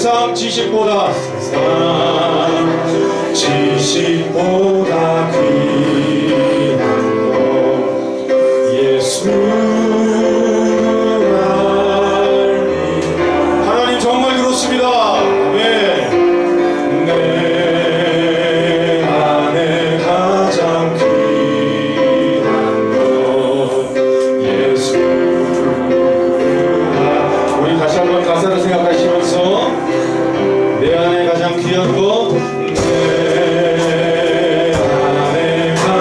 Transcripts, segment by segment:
세상 지식보다 귀한 것 예수 알미. 하나님 정말 그렇습니다. 왜? 내 안에 가장 귀한 것 예수. 우리 다시 한번 가사를 생각하시면서 내 안에 가장 귀한 것, 내 안에 가장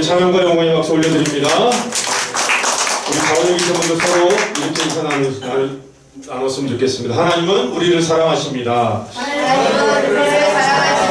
이제 찬양과 영광의 박수 올려드립니다. 우리 가운데 계신 분들 서로 이렇게 인사 나눴으면 좋겠습니다. 하나님은 우리를 사랑하십니다. 하나님은 우리를 사랑하십니다.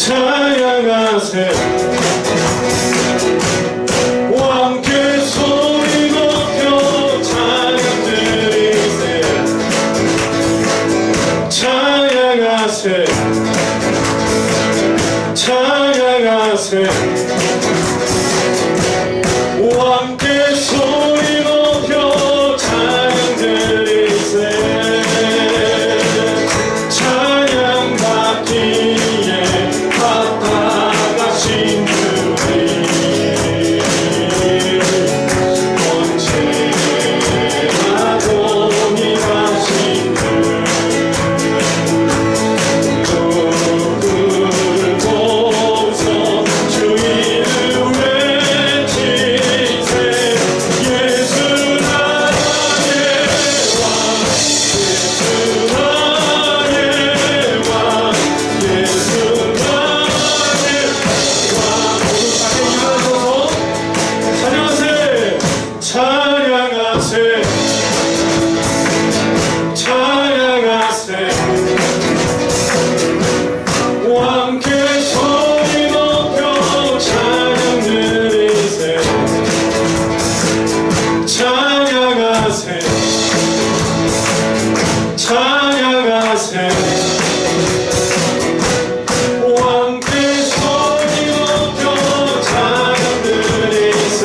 찬양하세 함께 소리 높여 찬양 드리세 찬양 받기에 바다가신 주님 언제나 동일하신 주 눈을 보소 주 이름 외치세 예수 나의 왕 예수 나의 왕 예수 나의 왕 모두 자기 일어서서 찬양하세 찬양하세 함께 소리 높여 찬양 드리세 찬양하세 찬양하세 함께 소리 높여 찬양 드리세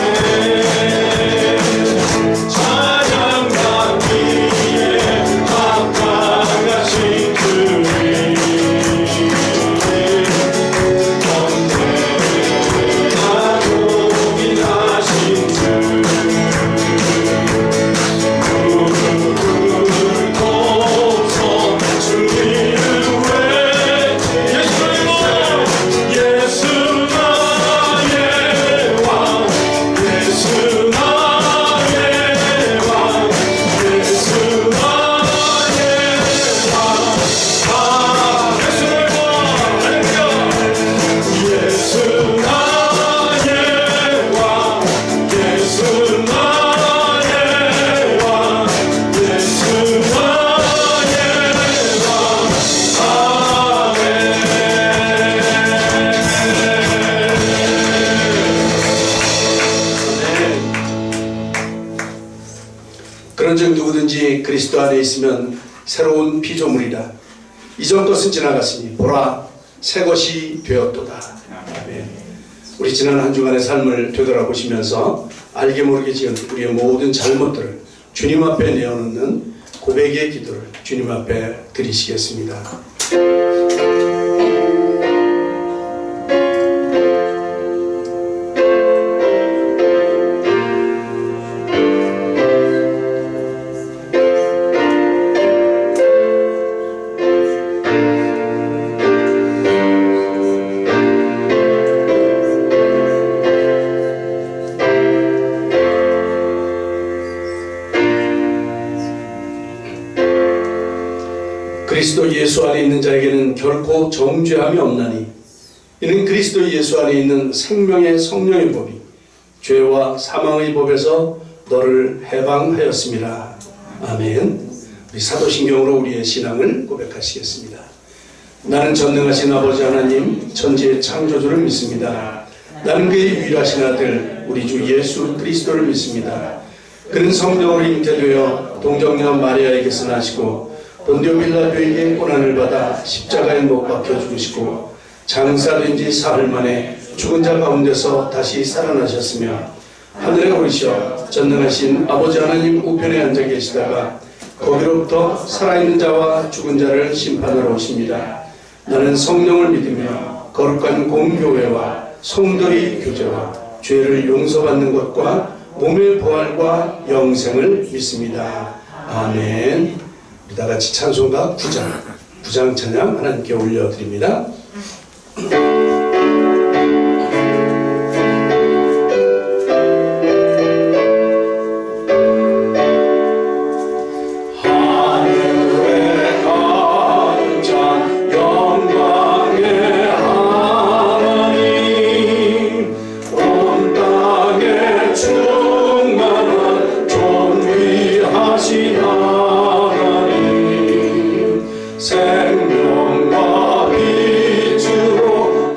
찬양 받기에 합당하신 주님 언제나 동일하신 주 무릎을 꿇고서 주 이름 외치 예수 나의 왕 예수 나의 왕 예수 나의 왕 아 예수의 왕 할렐루야 예수 나의 왕 예수 나의 왕 예수 나의 왕 그런즉 누구든지 그리스도 안에 있으면 새로운 피조물이라 이전 것은 지나갔으니 보라 새 것이 되었도다. 아멘. 우리 지난 한 주간의 삶을 되돌아보시면서 알게 모르게 지은 우리의 모든 잘못들을 주님 앞에 내어놓는 고백의 기도를 주님 앞에 드리시겠습니다. 그리스도 예수 안에 있는 자에게는 결코 정죄함이 없나니 이는 그리스도 예수 안에 있는 생명의 성령의 법이 죄와 사망의 법에서 너를 해방하였습니다. 아멘. 우리 사도신경으로 우리의 신앙을 고백하시겠습니다. 나는 전능하신 아버지 하나님 천지의 창조주를 믿습니다. 나는 그의 유일하신 아들 우리 주 예수 그리스도를 믿습니다. 그는 성령으로 잉태되어 동정녀 마리아에게서 나시고 본디오 빌라도에게 고난을 받아 십자가에 못 박혀 죽으시고 장사된 지 사흘 만에 죽은 자 가운데서 다시 살아나셨으며 하늘에 오르셔 전능하신 아버지 하나님 우편에 앉아 계시다가 거기로부터 살아있는 자와 죽은 자를 심판하러 오십니다. 나는 성령을 믿으며 거룩한 공교회와 성도의 교제와 죄를 용서받는 것과 몸의 부활과 영생을 믿습니다. 아멘. 우리 다같이 찬송가 9장 찬양 하나님께 올려드립니다. 생명과 빛으로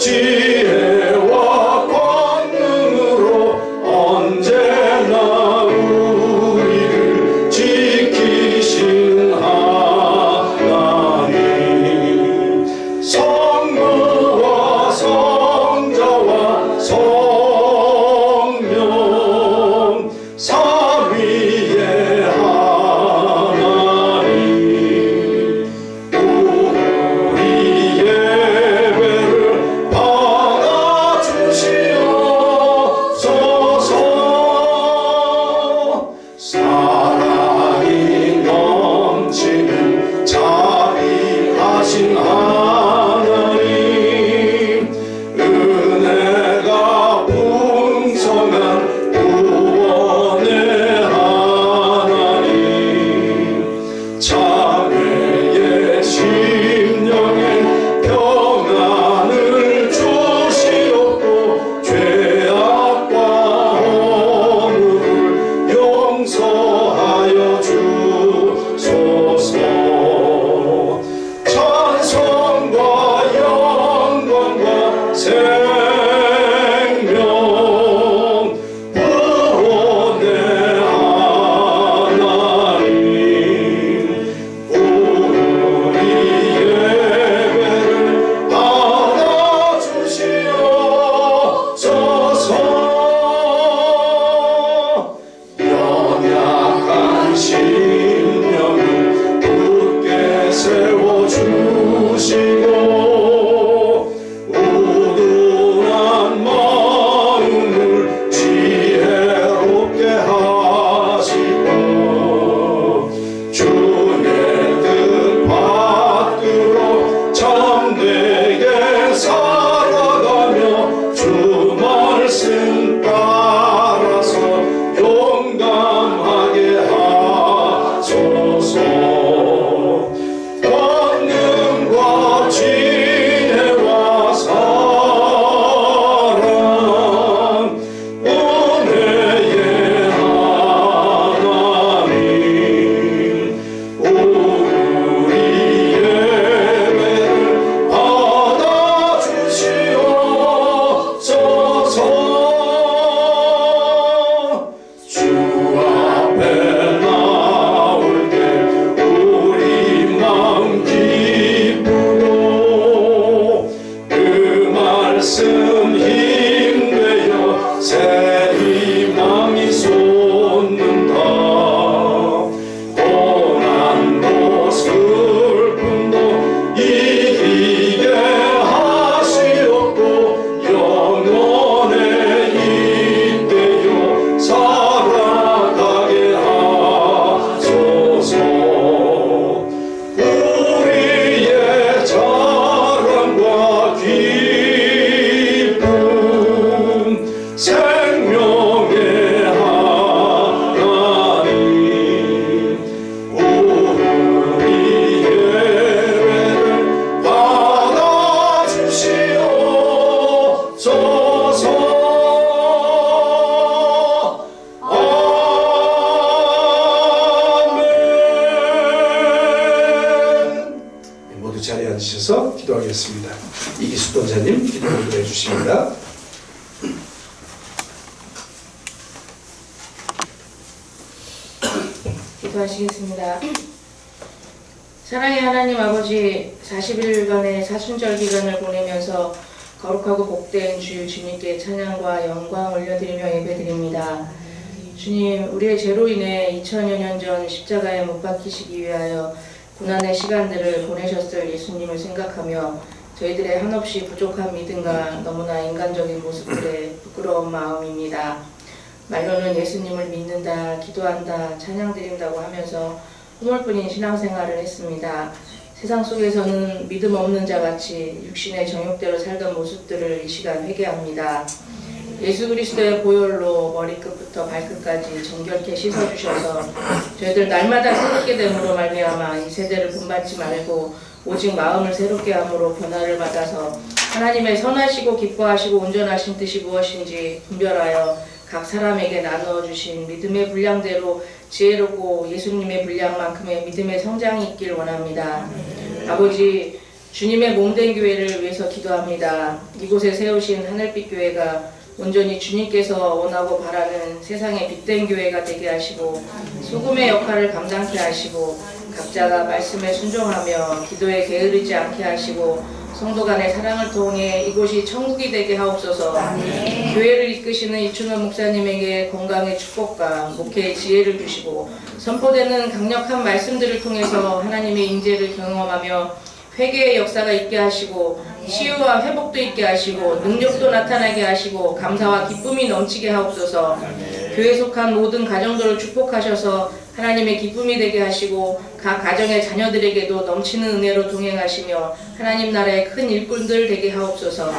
생명의 하나님 우리 예배를 받아주시옵소서. 아멘. 모두 자리에 앉으셔서 기도하겠습니다. 이기수 권사님 기도를 해주십니다. 기도하시겠습니다. 사랑의 하나님 아버지, 40일간의 사순절 기간을 보내면서 거룩하고 복된 주 주님께 찬양과 영광 올려드리며 예배드립니다. 주님, 우리의 죄로 인해 2000여 년 전 십자가에 못 박히시기 위하여 고난의 시간들을 보내셨을 예수님을 생각하며 저희들의 한없이 부족한 믿음과 너무나 인간적인 모습들에 부끄러운 마음입니다. 말로는 예수님을 믿는다, 기도한다, 찬양드린다고 하면서 허물뿐인 신앙생활을 했습니다. 세상 속에서는 믿음 없는 자같이 육신의 정욕대로 살던 모습들을 이 시간 회개합니다. 예수 그리스도의 보혈로 머리끝부터 발끝까지 정결케 씻어주셔서 저희들 날마다 새롭게 됨으로 말미암아 이 세대를 본받지 말고 오직 마음을 새롭게 함으로 변화를 받아서 하나님의 선하시고 기뻐하시고 온전하신 뜻이 무엇인지 분별하여 각 사람에게 나누어 주신 믿음의 분량대로 지혜롭고 예수님의 분량만큼의 믿음의 성장이 있길 원합니다. 아버지, 주님의 몸된 교회를 위해서 기도합니다. 이곳에 세우신 하늘빛 교회가 온전히 주님께서 원하고 바라는 세상의 빛된 교회가 되게 하시고 소금의 역할을 감당케 하시고 각자가 말씀에 순종하며 기도에 게으르지 않게 하시고 성도 간의 사랑을 통해 이곳이 천국이 되게 하옵소서. 교회를 이끄시는 이춘원 목사님에게 건강의 축복과 목회의 지혜를 주시고 선포되는 강력한 말씀들을 통해서 하나님의 인재를 경험하며 회개의 역사가 있게 하시고 치유와 회복도 있게 하시고 능력도 나타나게 하시고 감사와 기쁨이 넘치게 하옵소서. 교회에 속한 모든 가정들을 축복하셔서 하나님의 기쁨이 되게 하시고 각 가정의 자녀들에게도 넘치는 은혜로 동행하시며 하나님 나라의 큰 일꾼들 되게 하옵소서.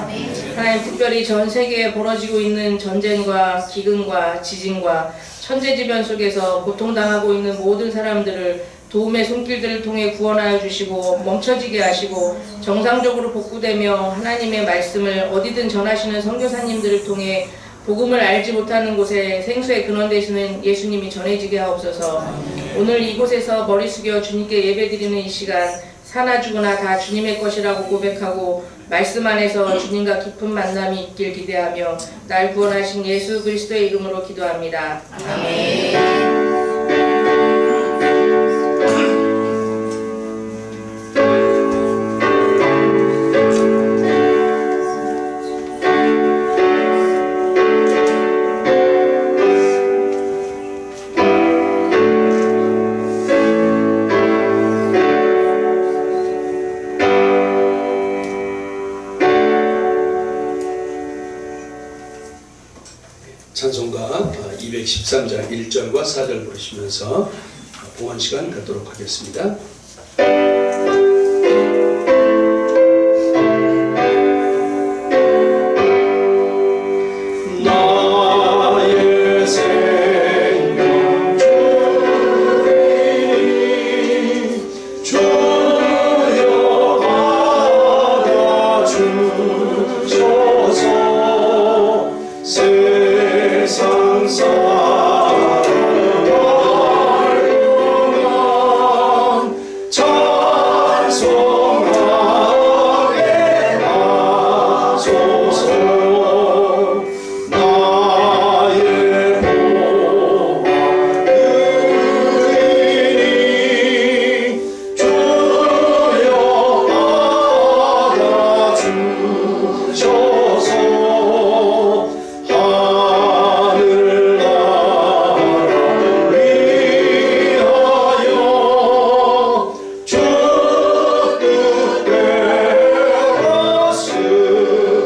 하나님, 특별히 전 세계에 벌어지고 있는 전쟁과 기근과 지진과 천재지변 속에서 고통당하고 있는 모든 사람들을 도움의 손길들을 통해 구원하여 주시고 멈춰지게 하시고 정상적으로 복구되며 하나님의 말씀을 어디든 전하시는 선교사님들을 통해 복음을 알지 못하는 곳에 생수의 근원 되시는 예수님이 전해지게 하옵소서. 오늘 이곳에서 머리 숙여 주님께 예배드리는 이 시간 사나 죽으나 다 주님의 것이라고 고백하고 말씀 안에서 주님과 깊은 만남이 있길 기대하며 날 구원하신 예수 그리스도의 이름으로 기도합니다. 아멘. 찬송가 213장 1절과 4절 부르시면서 봉헌 시간 갖도록 하겠습니다. 나의 생명 주님 주여 받아주소서. 세상 사랑하면 찬송하게 하소서. 나의 보안 의인이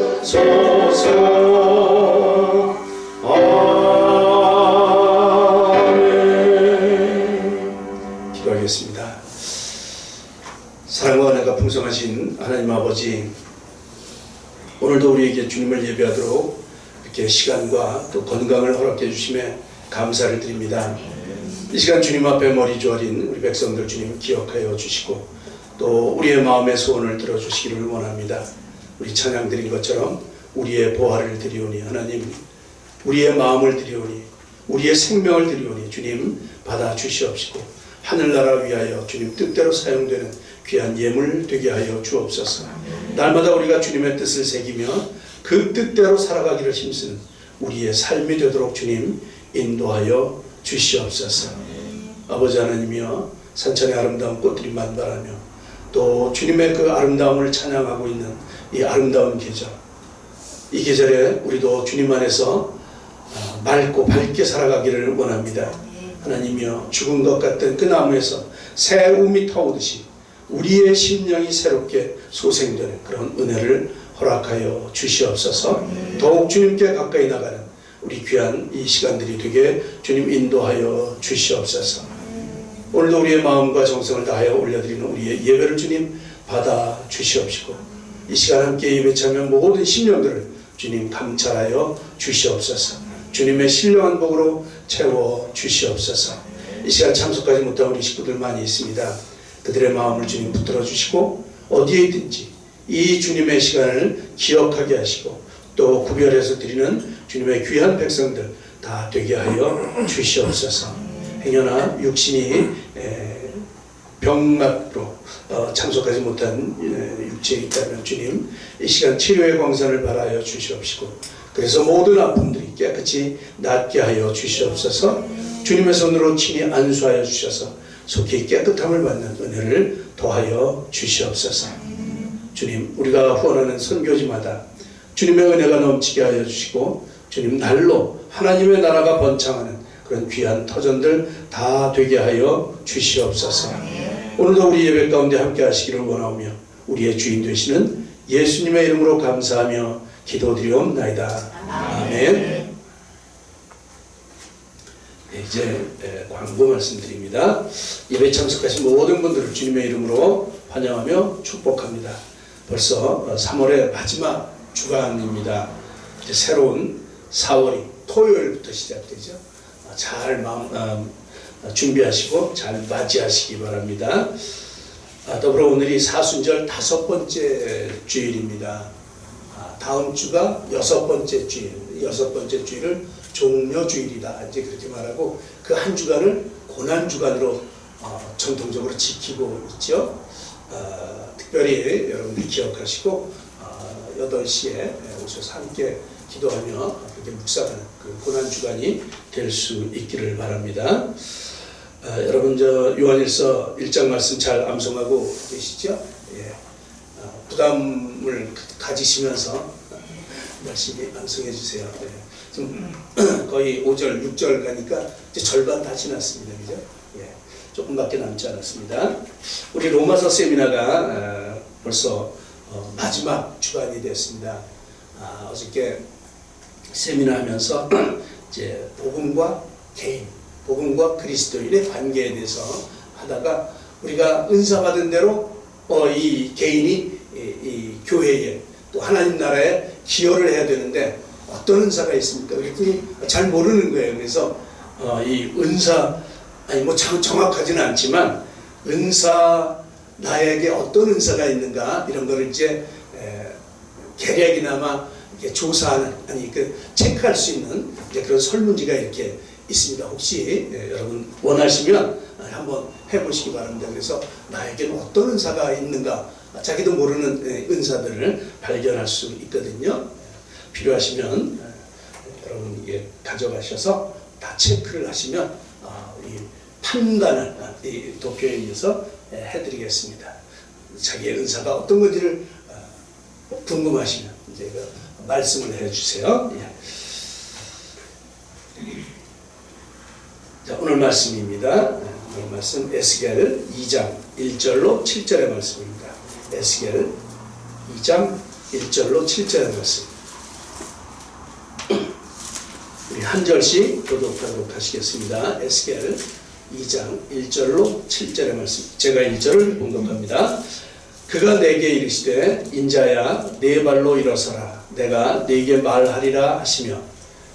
주여 받아주소서. 기도하겠습니다. 사랑과 은혜가 풍성하신 하나님 아버지, 오늘도 우리에게 주님을 예배하도록 이렇게 시간과 또 건강을 허락해 주심에 감사를 드립니다. 이 시간 주님 앞에 머리 조아린 우리 백성들 주님 기억하여 주시고 또 우리의 마음의 소원을 들어주시기를 원합니다. 우리 찬양 드린 것처럼 우리의 보화를 드리오니 하나님, 우리의 마음을 드리오니 우리의 생명을 드리오니 주님 받아 주시옵시고 하늘나라 위하여 주님 뜻대로 사용되는 귀한 예물 되게 하여 주옵소서. 날마다 우리가 주님의 뜻을 새기며 그 뜻대로 살아가기를 힘쓰는 우리의 삶이 되도록 주님 인도하여 주시옵소서. 아버지 하나님이여, 산천의 아름다운 꽃들이 만발하며 또 주님의 그 아름다움을 찬양하고 있는 이 아름다운 계절, 이 계절에 우리도 주님 안에서 맑고 밝게 살아가기를 원합니다. 하나님이여, 죽은 것 같던 그 나무에서 새 움이 터오듯이 우리의 심령이 새롭게 소생되는 그런 은혜를 허락하여 주시옵소서. 더욱 주님께 가까이 나가는 우리 귀한 이 시간들이 되게 주님 인도하여 주시옵소서. 오늘도 우리의 마음과 정성을 다하여 올려드리는 우리의 예배를 주님 받아 주시옵시고 이 시간 함께 예배 참여한 모든 심령들을 주님 감찰하여 주시옵소서. 주님의 신령한 복으로 채워 주시옵소서. 이 시간 참석하지 못한 우리 식구들 많이 있습니다. 그들의 마음을 주님 붙들어 주시고 어디에 있든지 이 주님의 시간을 기억하게 하시고 또 구별해서 드리는 주님의 귀한 백성들 다 되게 하여 주시옵소서. 행여나 육신이 병맛으로 참석하지 못한 육체에 있다면 주님 이 시간 치료의 광선을 발하여 주시옵시고 그래서 모든 아픔들이 깨끗이 낫게 하여 주시옵소서. 주님의 손으로 친히 안수하여 주셔서 속히 깨끗함을 받는 은혜를 더하여 주시옵소서. 주님, 우리가 후원하는 선교지마다 주님의 은혜가 넘치게 하여 주시고 주님 날로 하나님의 나라가 번창하는 그런 귀한 터전들 다 되게 하여 주시옵소서. 오늘도 우리 예배 가운데 함께 하시기를 원하오며 우리의 주인 되시는 예수님의 이름으로 감사하며 기도드리옵나이다. 아멘. 네, 이제 광고 말씀드립니다. 예배 참석하신 모든 분들을 주님의 이름으로 환영하며 축복합니다. 벌써 3월의 마지막 주간입니다. 이제 새로운 4월이 토요일부터 시작되죠. 잘 준비하시고 잘 맞이하시기 바랍니다. 더불어 오늘이 사순절 5번째 주일입니다. 다음 주가 6번째 주일, 6번째 주일을 종려주일이다 이제 그렇게 말하고 그 한 주간을 고난주간으로 전통적으로 지키고 있죠. 특별히 여러분들 기억하시고 8시에 오셔서 함께 기도하며 그렇게 묵상하는 그 고난주간이 될 수 있기를 바랍니다. 여러분 요한일서 1장 말씀 잘 암송하고 계시죠? 예. 부담을 가지시면서 열심히 암송해 주세요. 예. 지금 거의 5절, 6절 가니까 이제 절반 다 지났습니다. 그죠? 예. 조금밖에 남지 않았습니다. 우리 로마서 세미나가 벌써 마지막 주간이 됐습니다. 어저께 세미나 하면서 이제 복음과 개인, 복음과 그리스도인의 관계에 대해서 하다가 우리가 은사 받은 대로 이 개인이 이 교회에 또 하나님 나라에 기여를 해야 되는데 어떤 은사가 있습니까? 그랬더니 잘 모르는 거예요. 그래서 이 은사 아니 뭐 정확하지는 않지만 은사 나에게 어떤 은사가 있는가 이런 거를 이제 개략이나마 조사하는 아니 그 체크할 수 있는 이제 그런 설문지가 이렇게 있습니다. 혹시 여러분 원하시면 한번 해보시기 바랍니다. 그래서 나에게는 어떤 은사가 있는가 자기도 모르는 은사들을 발견할 수 있거든요. 필요하시면 여러분 이게 가져가셔서 다 체크를 하시면 이 판단을 이 도표에 의해서 해드리겠습니다. 자기의 은사가 어떤 건지를 궁금하시면 이제 말씀을 해주세요. 예. 자, 오늘 말씀입니다. 오늘 말씀 에스겔 2장 1절로 7절의 말씀입니다. 에스겔 2장 1절로 7절의 말씀. 우리 한 절씩 교독하도록 하시겠습니다. 에스겔 2장 1절로 7절의 말씀. 제가 1절을 봉독합니다. 그가 내게 이르시되 인자야 네 발로 일어서라. 내가 네게 말하리라 하시며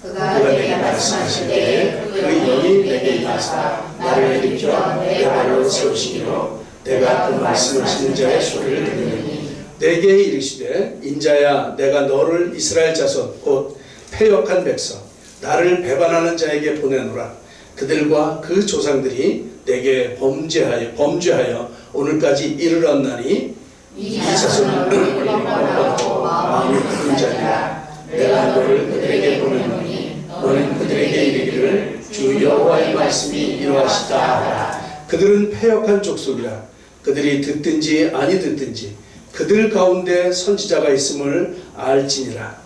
그가 내게 말씀하실 때에 그 영이 내게 임하사 나를 일으켜 내 발로 세우시기로 내가 그 말씀하시는 자의 소리를 듣느니 내게 이르시되 인자야 내가 너를 이스라엘 자손 곧 패역한 백성 나를 배반하는 자에게 보내노라. 그들과 그 조상들이 내게 범죄하여 오늘까지 이르렀나니 이 자손은 영원하고 마음이 굳은 자니라. 내가 너를 그들에게 보내노니 너는 그들에게 이르기를 주 여호와의 말씀이 이러하시다 하라. 그들은 패역한 족속이라. 그들이 듣든지 아니 듣든지 그들 가운데 선지자가 있음을 알지니라.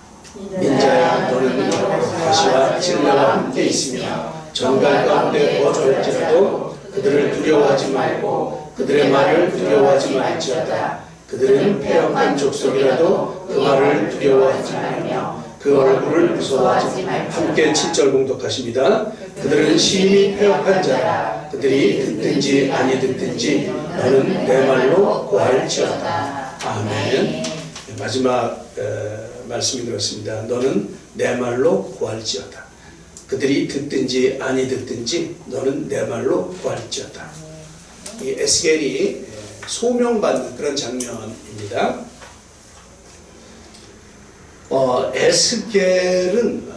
인자야 너는 가시와 진리와 함께 있으며 정갈 가운데 거주할지라도 그들을 두려워하지 말고 그들의 말을 두려워하지 말지어다. 그들은 패역한 족속이라도 그 말을 두려워하지 말며 그 얼굴을 무서워하지 말고 함께 7절 공독하십니다. 그들은 심히 패역한 자라. 그들이 듣든지 아니 듣든지 너는 내 말로 고할지어다. 아멘. 마지막 말씀이 그렇습니다. 너는 내 말로 고할지어다. 그들이 듣든지 아니 듣든지 너는 내 말로 고할지어다. 이 에스겔이 소명받는 그런 장면입니다. 에스겔은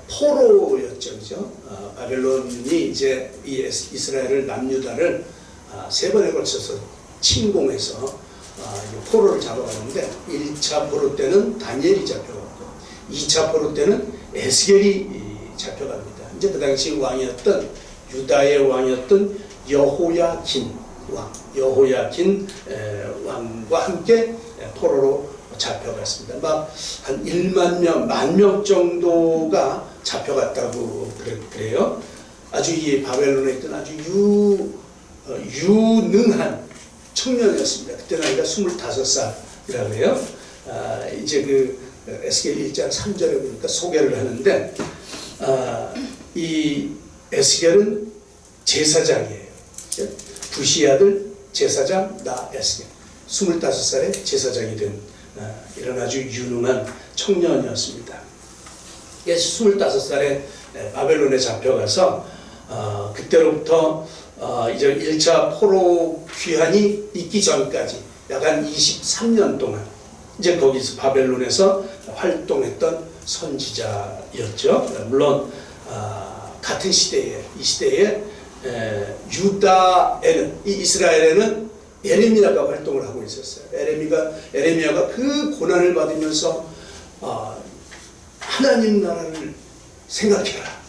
포로였죠, 그죠? 바벨론이 이제 이 이스라엘을 남유다를 세 번에 걸쳐서 침공해서 포로를 잡아가는데 1차 포로 때는 다니엘이 잡혀갔고 2차 포로 때는 에스겔이 잡혀갑니다. 이제 그 당시 왕이었던 유다의 왕이었던 여호야긴 왕과 함께 포로로 잡혀갔습니다. 막 한 1만 명, 10,000명 정도가 잡혀갔다고 그래요. 아주 이 바벨론에 있던 아주 유능한 청년이었습니다. 그때 나이가 25살이라고 해요. 이제 그 에스겔 1장 3절에 보니까 소개를 하는데 이 에스겔은 제사장이에요. 부시 아들 제사장 나 에스겔 25살에 제사장이 된 이런 아주 유능한 청년이었습니다. 25살에 바벨론에 잡혀가서 그때로부터 이제 1차 포로 귀환이 있기 전까지 약 한 23년 동안 이제 거기서 바벨론에서 활동했던 선지자였죠. 물론 같은 시대에 이 시대에 유다에는 이 이스라엘에는 에레미야가 활동을 하고 있었어요. 에레미야가 그 고난을 받으면서 하나님 나라를 생각해라.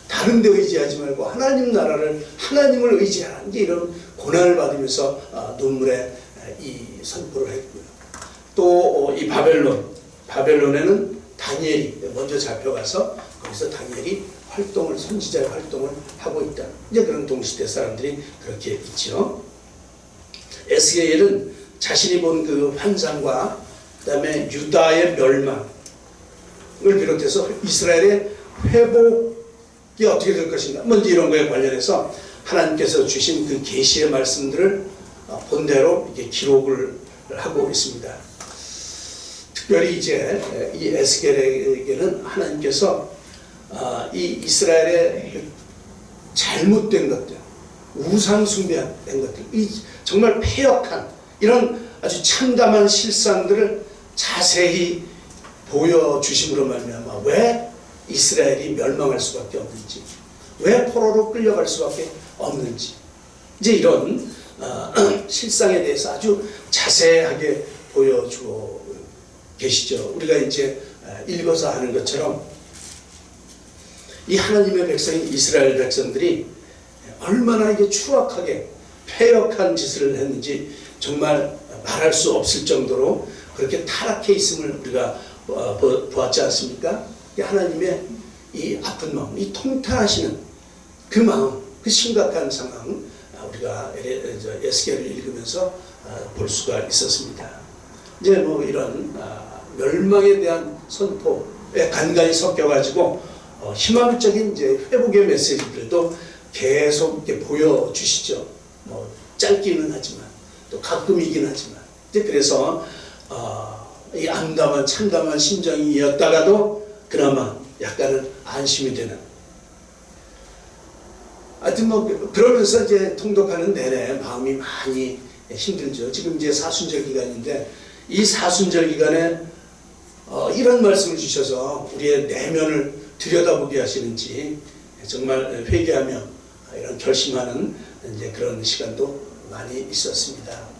다른 데 의지하지 말고 하나님 나라를 하나님을 의지하라. 이제 이런 고난을 받으면서 눈물에 이 선포를 했고요. 또 이 바벨론에는 다니엘이 먼저 잡혀가서 거기서 다니엘이 선지자의 활동을 하고 있다. 이제 그런 동시대 사람들이 그렇게 있죠. 에스겔은 자신이 본 그 환상과 그다음에 유다의 멸망을 비롯해서 이스라엘의 회복이 어떻게 될 것인가, 먼저 이런 거에 관련해서 하나님께서 주신 그 계시의 말씀들을 본대로 이렇게 기록을 하고 있습니다. 특별히 이제 이 에스겔에게는 하나님께서 이 이스라엘의 잘못된 것들, 우상 숭배된 것들, 이 정말 패역한 이런 아주 참담한 실상들을 자세히 보여주심으로 말미암아 왜 이스라엘이 멸망할 수밖에 없는지, 왜 포로로 끌려갈 수밖에 없는지, 이제 이런 실상에 대해서 아주 자세하게 보여주고 계시죠. 우리가 이제 읽어서 하는 것처럼 이 하나님의 백성인 이스라엘 백성들이 얼마나 이게 추악하게 패역한 짓을 했는지 정말 말할 수 없을 정도로 그렇게 타락해 있음을 우리가 보았지 않습니까? 하나님의 이 아픈 마음, 이 통탄하시는 그 마음, 그 심각한 상황 우리가 에스겔을 읽으면서 볼 수가 있었습니다. 이제 뭐 이런 멸망에 대한 선포에 간간히 섞여가지고 희망적인 이제 회복의 메시지들도 계속 이렇게 보여주시죠. 뭐 짧기는 하지만 또 가끔이긴 하지만 이제 그래서 이 암담한 참담한 심정이었다가도 그나마 약간은 안심이 되는. 하여튼 뭐 그러면서 이제 통독하는 내내 마음이 많이 힘들죠. 지금 이제 사순절 기간인데 이 사순절 기간에 이런 말씀을 주셔서 우리의 내면을 들여다보게 하시는지 정말 회개하며 이런 결심하는 이제 그런 시간도 많이 있었습니다.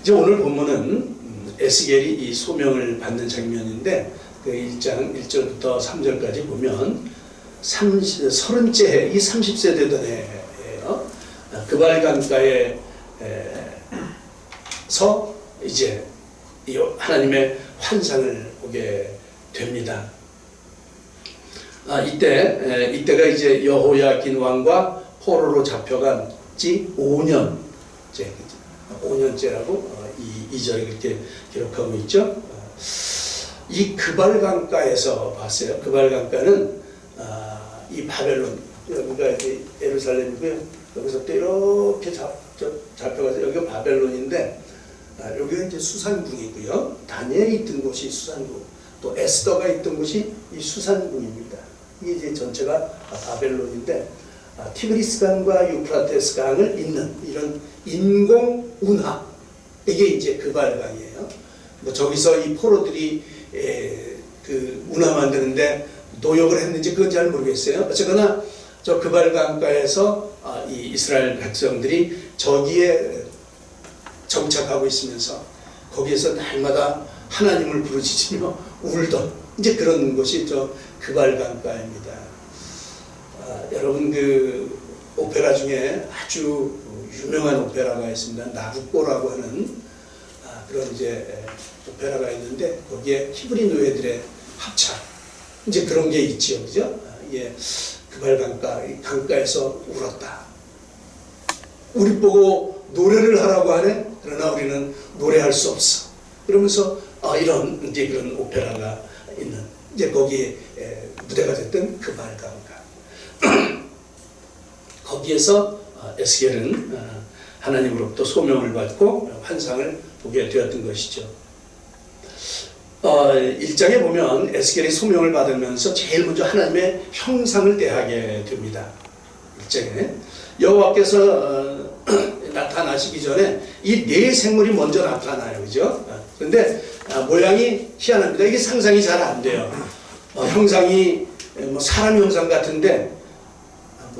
이제 오늘 본문은 에스겔이 이 소명을 받는 장면인데 그 1장 1절부터 3절까지 보면 30째 해, 이 30세 되던 해예요. 그발강가에서 이제 하나님의 환상을 보게 됩니다. 이때가 이제 여호야긴 왕과 포로로 잡혀간 지 5년째라고 이 2절에 그렇게 기록하고 있죠. 이 그발강가에서 봤어요. 그발강가는 이 바벨론, 여기가 이제 예루살렘이고요. 여기서 또 이렇게 잡혀가서 여기가 바벨론인데 여기가 이제 수산궁이고요. 다니엘이 있던 곳이 수산궁, 또 에스더가 있던 곳이 이 수산궁입니다. 이게 이제 전체가 바벨론인데 티그리스 강과 유프라테스 강을 잇는 이런 인공 운하, 이게 이제 그발강이에요. 뭐 저기서 이 포로들이 그 운하 만드는데 노역을 했는지 그건 잘 모르겠어요. 어쨌거나 저 그발강가에서 이 이스라엘 백성들이 저기에 정착하고 있으면서 거기에서 날마다 하나님을 부르짖으며 울던 이제 그런 곳이 저 그발강가입니다. 여러분 그 오페라 중에 아주 유명한 오페라가 있습니다. 나부코라고 하는 그런 이제 오페라가 있는데 거기에 히브리 노예들의 합창 이제 그런 게 있지요, 그죠? 예, 그발강가 강가에서 울었다. 우리 보고 노래를 하라고 하네. 그러나 우리는 노래할 수 없어. 그러면서 이런 이제 그런 오페라가 있는 이제 거기에 무대가 됐던 그발강가. 거기에서 에스겔은 하나님으로부터 소명을 받고 환상을 보게 되었던 것이죠. 1장에 보면 에스겔이 소명을 받으면서 제일 먼저 하나님의 형상을 대하게 됩니다. 1장에 여호와께서 나타나시기 전에 이 네 생물이 먼저 나타나요, 그죠? 그런데 모양이 희한합니다. 이게 상상이 잘 안 돼요. 형상이 뭐 사람 형상 같은데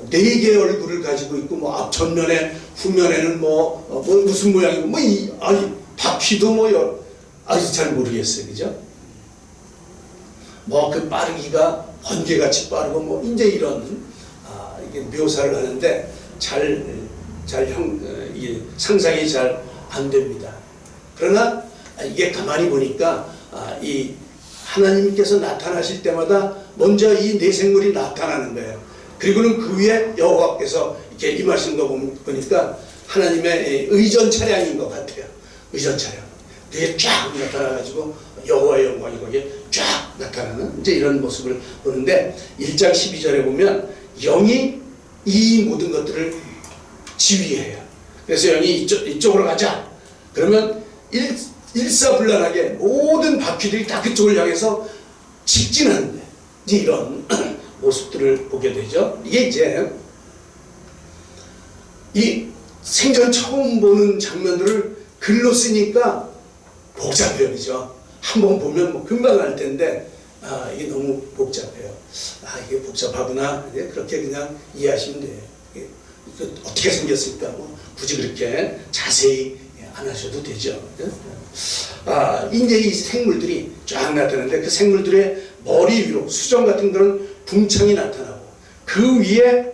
네 개의 얼굴을 가지고 있고 뭐 앞전면에 후면에는 뭐 무슨 모양이고 아니 바퀴도 아직 잘 모르겠어요, 그죠? 뭐 그 빠르기가 번개같이 빠르고 뭐 이제 이런 이게 묘사를 하는데 이게 상상이 잘 안 됩니다. 그러나 이게 가만히 보니까 이 하나님께서 나타나실 때마다 먼저 이 네 생물이 나타나는 거예요. 그리고는 그 위에 여호와께서 이렇게 임하시는 거 보니까 하나님의 의전 차량인 것 같아요. 의전 차량. 그게 쫙 나타나가지고 여호와의 영광이 거기에 쫙 나타나는 이제 이런 모습을 보는데 1장 12절에 보면 영이 이 모든 것들을 지휘해요. 그래서 영이 이쪽으로 가자. 그러면 일사불란하게 모든 바퀴들이 다 그쪽을 향해서 직진하는데 이제 이런 모습들을 보게 되죠. 이게 이제 이 생전 처음 보는 장면들을 글로 쓰니까 복잡해요, 그죠? 한번 보면 뭐 금방 알 텐데 이게 너무 복잡해요. 이게 복잡하구나. 그렇게 그냥 이해하시면 돼요. 이게 어떻게 생겼을까? 뭐 굳이 그렇게 자세히 안 하셔도 되죠. 이제 이 생물들이 쫙 나타나는데 그 생물들의 머리 위로 수정 같은 그런 궁창이 나타나고 그 위에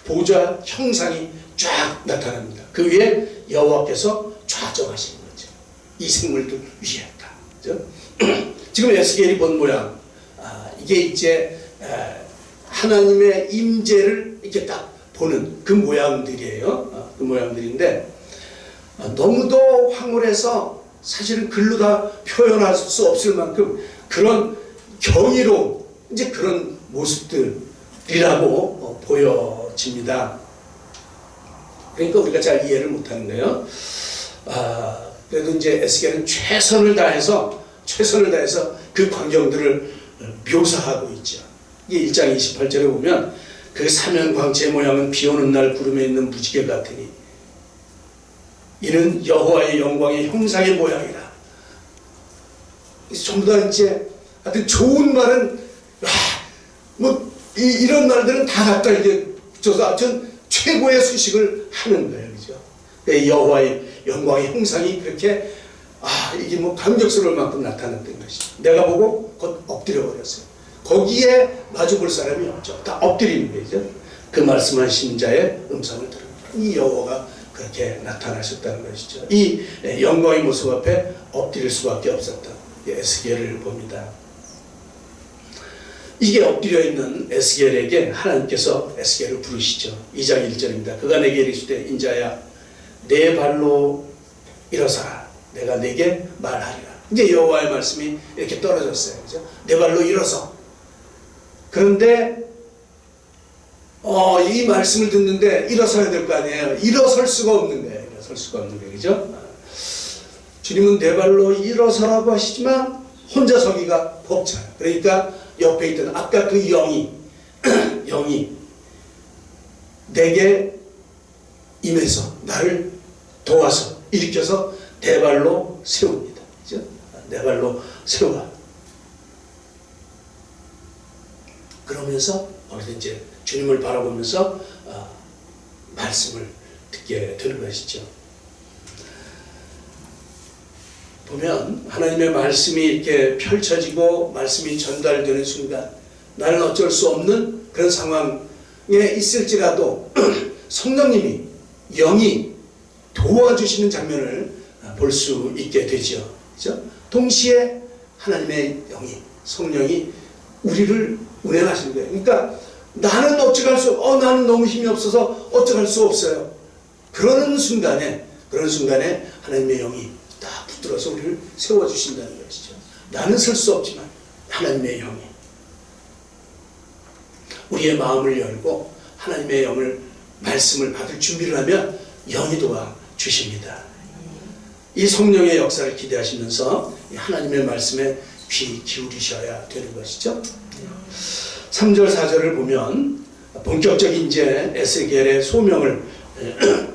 보좌 형상이 쫙 나타납니다. 그 위에 여호와께서 좌정하시는 거죠. 이 생물들 위에다. 그렇죠? 지금 에스겔이 본 모양, 이게 이제 하나님의 임재를 이렇게 딱 보는 그 모양들이에요. 그 모양들인데 너무도 황홀해서 사실은 글로 다 표현할 수 없을 만큼 그런 경이로운 이제 그런 모습들이라고 보여집니다. 그러니까 우리가 잘 이해를 못하는 거예요. 그래도 이제 에스겔은 최선을 다해서 그 광경들을 묘사하고 있죠. 이게 1장 28절에 보면 그 사면광채의 모양은 비오는 날 구름에 있는 무지개 같으니 이는 여호와의 영광의 형상의 모양이라. 전부 다 이제 하여튼 좋은 말은 이런 말들은 다 갖다 이게 붙여서 하여튼 최고의 수식을 하는 거예요. 그죠? 여호와의 영광의 형상이 그렇게 이게 뭐 감격스러울 만큼 나타났던 것이죠. 내가 보고 곧 엎드려 버렸어요. 거기에 마주 볼 사람이 없죠. 다 엎드리는 거죠. 그 말씀하신 자의 음성을 들은 이 여호와가 그렇게 나타나셨다는 것이죠. 이 영광의 모습 앞에 엎드릴 수밖에 없었던 에스겔을 봅니다. 이게 엎드려 있는 에스겔에게 하나님께서 에스겔을 부르시죠. 2장 1절입니다. 그가 내게 이르시되 인자야 내 발로 일어서라. 내가 내게 말하리라. 이제 여호와의 말씀이 이렇게 떨어졌어요. 그죠? 내 발로 일어서. 그런데 이 말씀을 듣는데 일어서야 될 거 아니에요. 일어설 수가 없는 거예요. 일어설 수가 없는 거예요. 그죠? 주님은 내 발로 일어서라고 하시지만 혼자 서기가 벅차요. 그러니까 옆에 있던 아까 그 영이 내게 임해서 나를 도와서 일으켜서 내 발로 세웁니다. 그죠? 내 발로 세워. 그러면서 이제 주님을 바라보면서 말씀을 듣게 되는 것이죠. 보면 하나님의 말씀이 이렇게 펼쳐지고 말씀이 전달되는 순간 나는 어쩔 수 없는 그런 상황에 있을지라도 성령님이 영이 도와주시는 장면을 볼 수 있게 되죠. 그렇죠? 동시에 하나님의 영이 성령이 우리를 운행하시는 거예요. 그러니까 나는 어찌할 수 나는 너무 힘이 없어서 어찌할 수 없어요. 그러는 순간에 하나님의 영이 딱 붙들어서 우리를 세워주신다는 것이죠. 나는 설 수 없지만 하나님의 영이 우리의 마음을 열고 하나님의 영을 말씀을 받을 준비를 하면 영이 도와주십니다. 이 성령의 역사를 기대하시면서 하나님의 말씀에 귀 기울이셔야 되는 것이죠. 3절 4절을 보면 본격적인 이제 에스겔의 소명을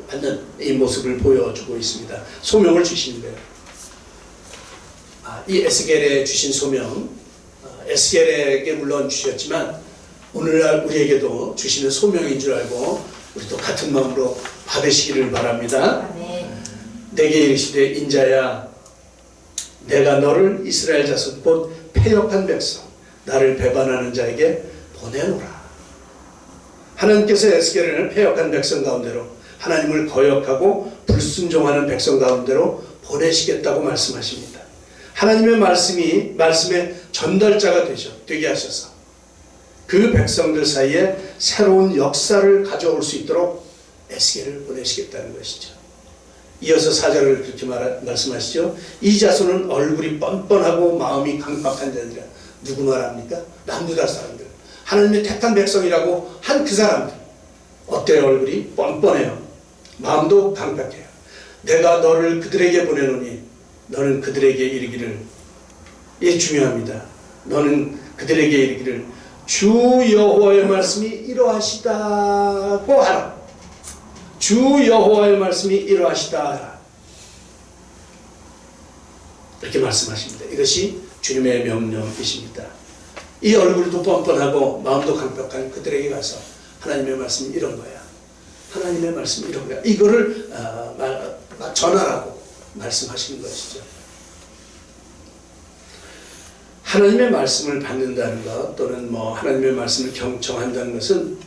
받는 이 모습을 보여주고 있습니다. 소명을 주시는 거예요. 이 에스겔에 주신 소명, 에스겔에게 물론 주셨지만 오늘날 우리에게도 주시는 소명인 줄 알고 우리도 같은 마음으로 받으시기를 바랍니다. 내게 이르시되 인자야 내가 너를 이스라엘 자손 곧 패역한 백성 나를 배반하는 자에게 보내노라. 하나님께서 에스겔을 패역한 백성 가운데로 하나님을 거역하고 불순종하는 백성 가운데로 보내시겠다고 말씀하십니다. 하나님의 말씀의 전달자가 되게 하셔서 그 백성들 사이에 새로운 역사를 가져올 수 있도록 에스겔을 보내시겠다는 것이죠. 이어서 4절을 그렇게 말씀하시죠. 이 자손은 얼굴이 뻔뻔하고 마음이 강박한 자들이라. 누구 말합니까? 남유다 사람들. 하나님의 택한 백성이라고 한 그 사람들. 어때요? 얼굴이 뻔뻔해요. 마음도 강박해요. 내가 너를 그들에게 보내노니 너는 그들에게 이르기를, 이게 중요합니다. 너는 그들에게 이르기를 주 여호와의 말씀이 이러하시다고 하라. 주 여호와의 말씀이 이러하시다 하라. 이렇게 말씀하십니다. 이것이 주님의 명령이십니다. 이 얼굴도 뻔뻔하고 마음도 강박한 그들에게 가서 하나님의 말씀이 이런 거야. 하나님의 말씀이 이런 거야. 이거를 전하라고 말씀하시는 것이죠. 하나님의 말씀을 받는다는 것 또는 하나님의 말씀을 경청한다는 것은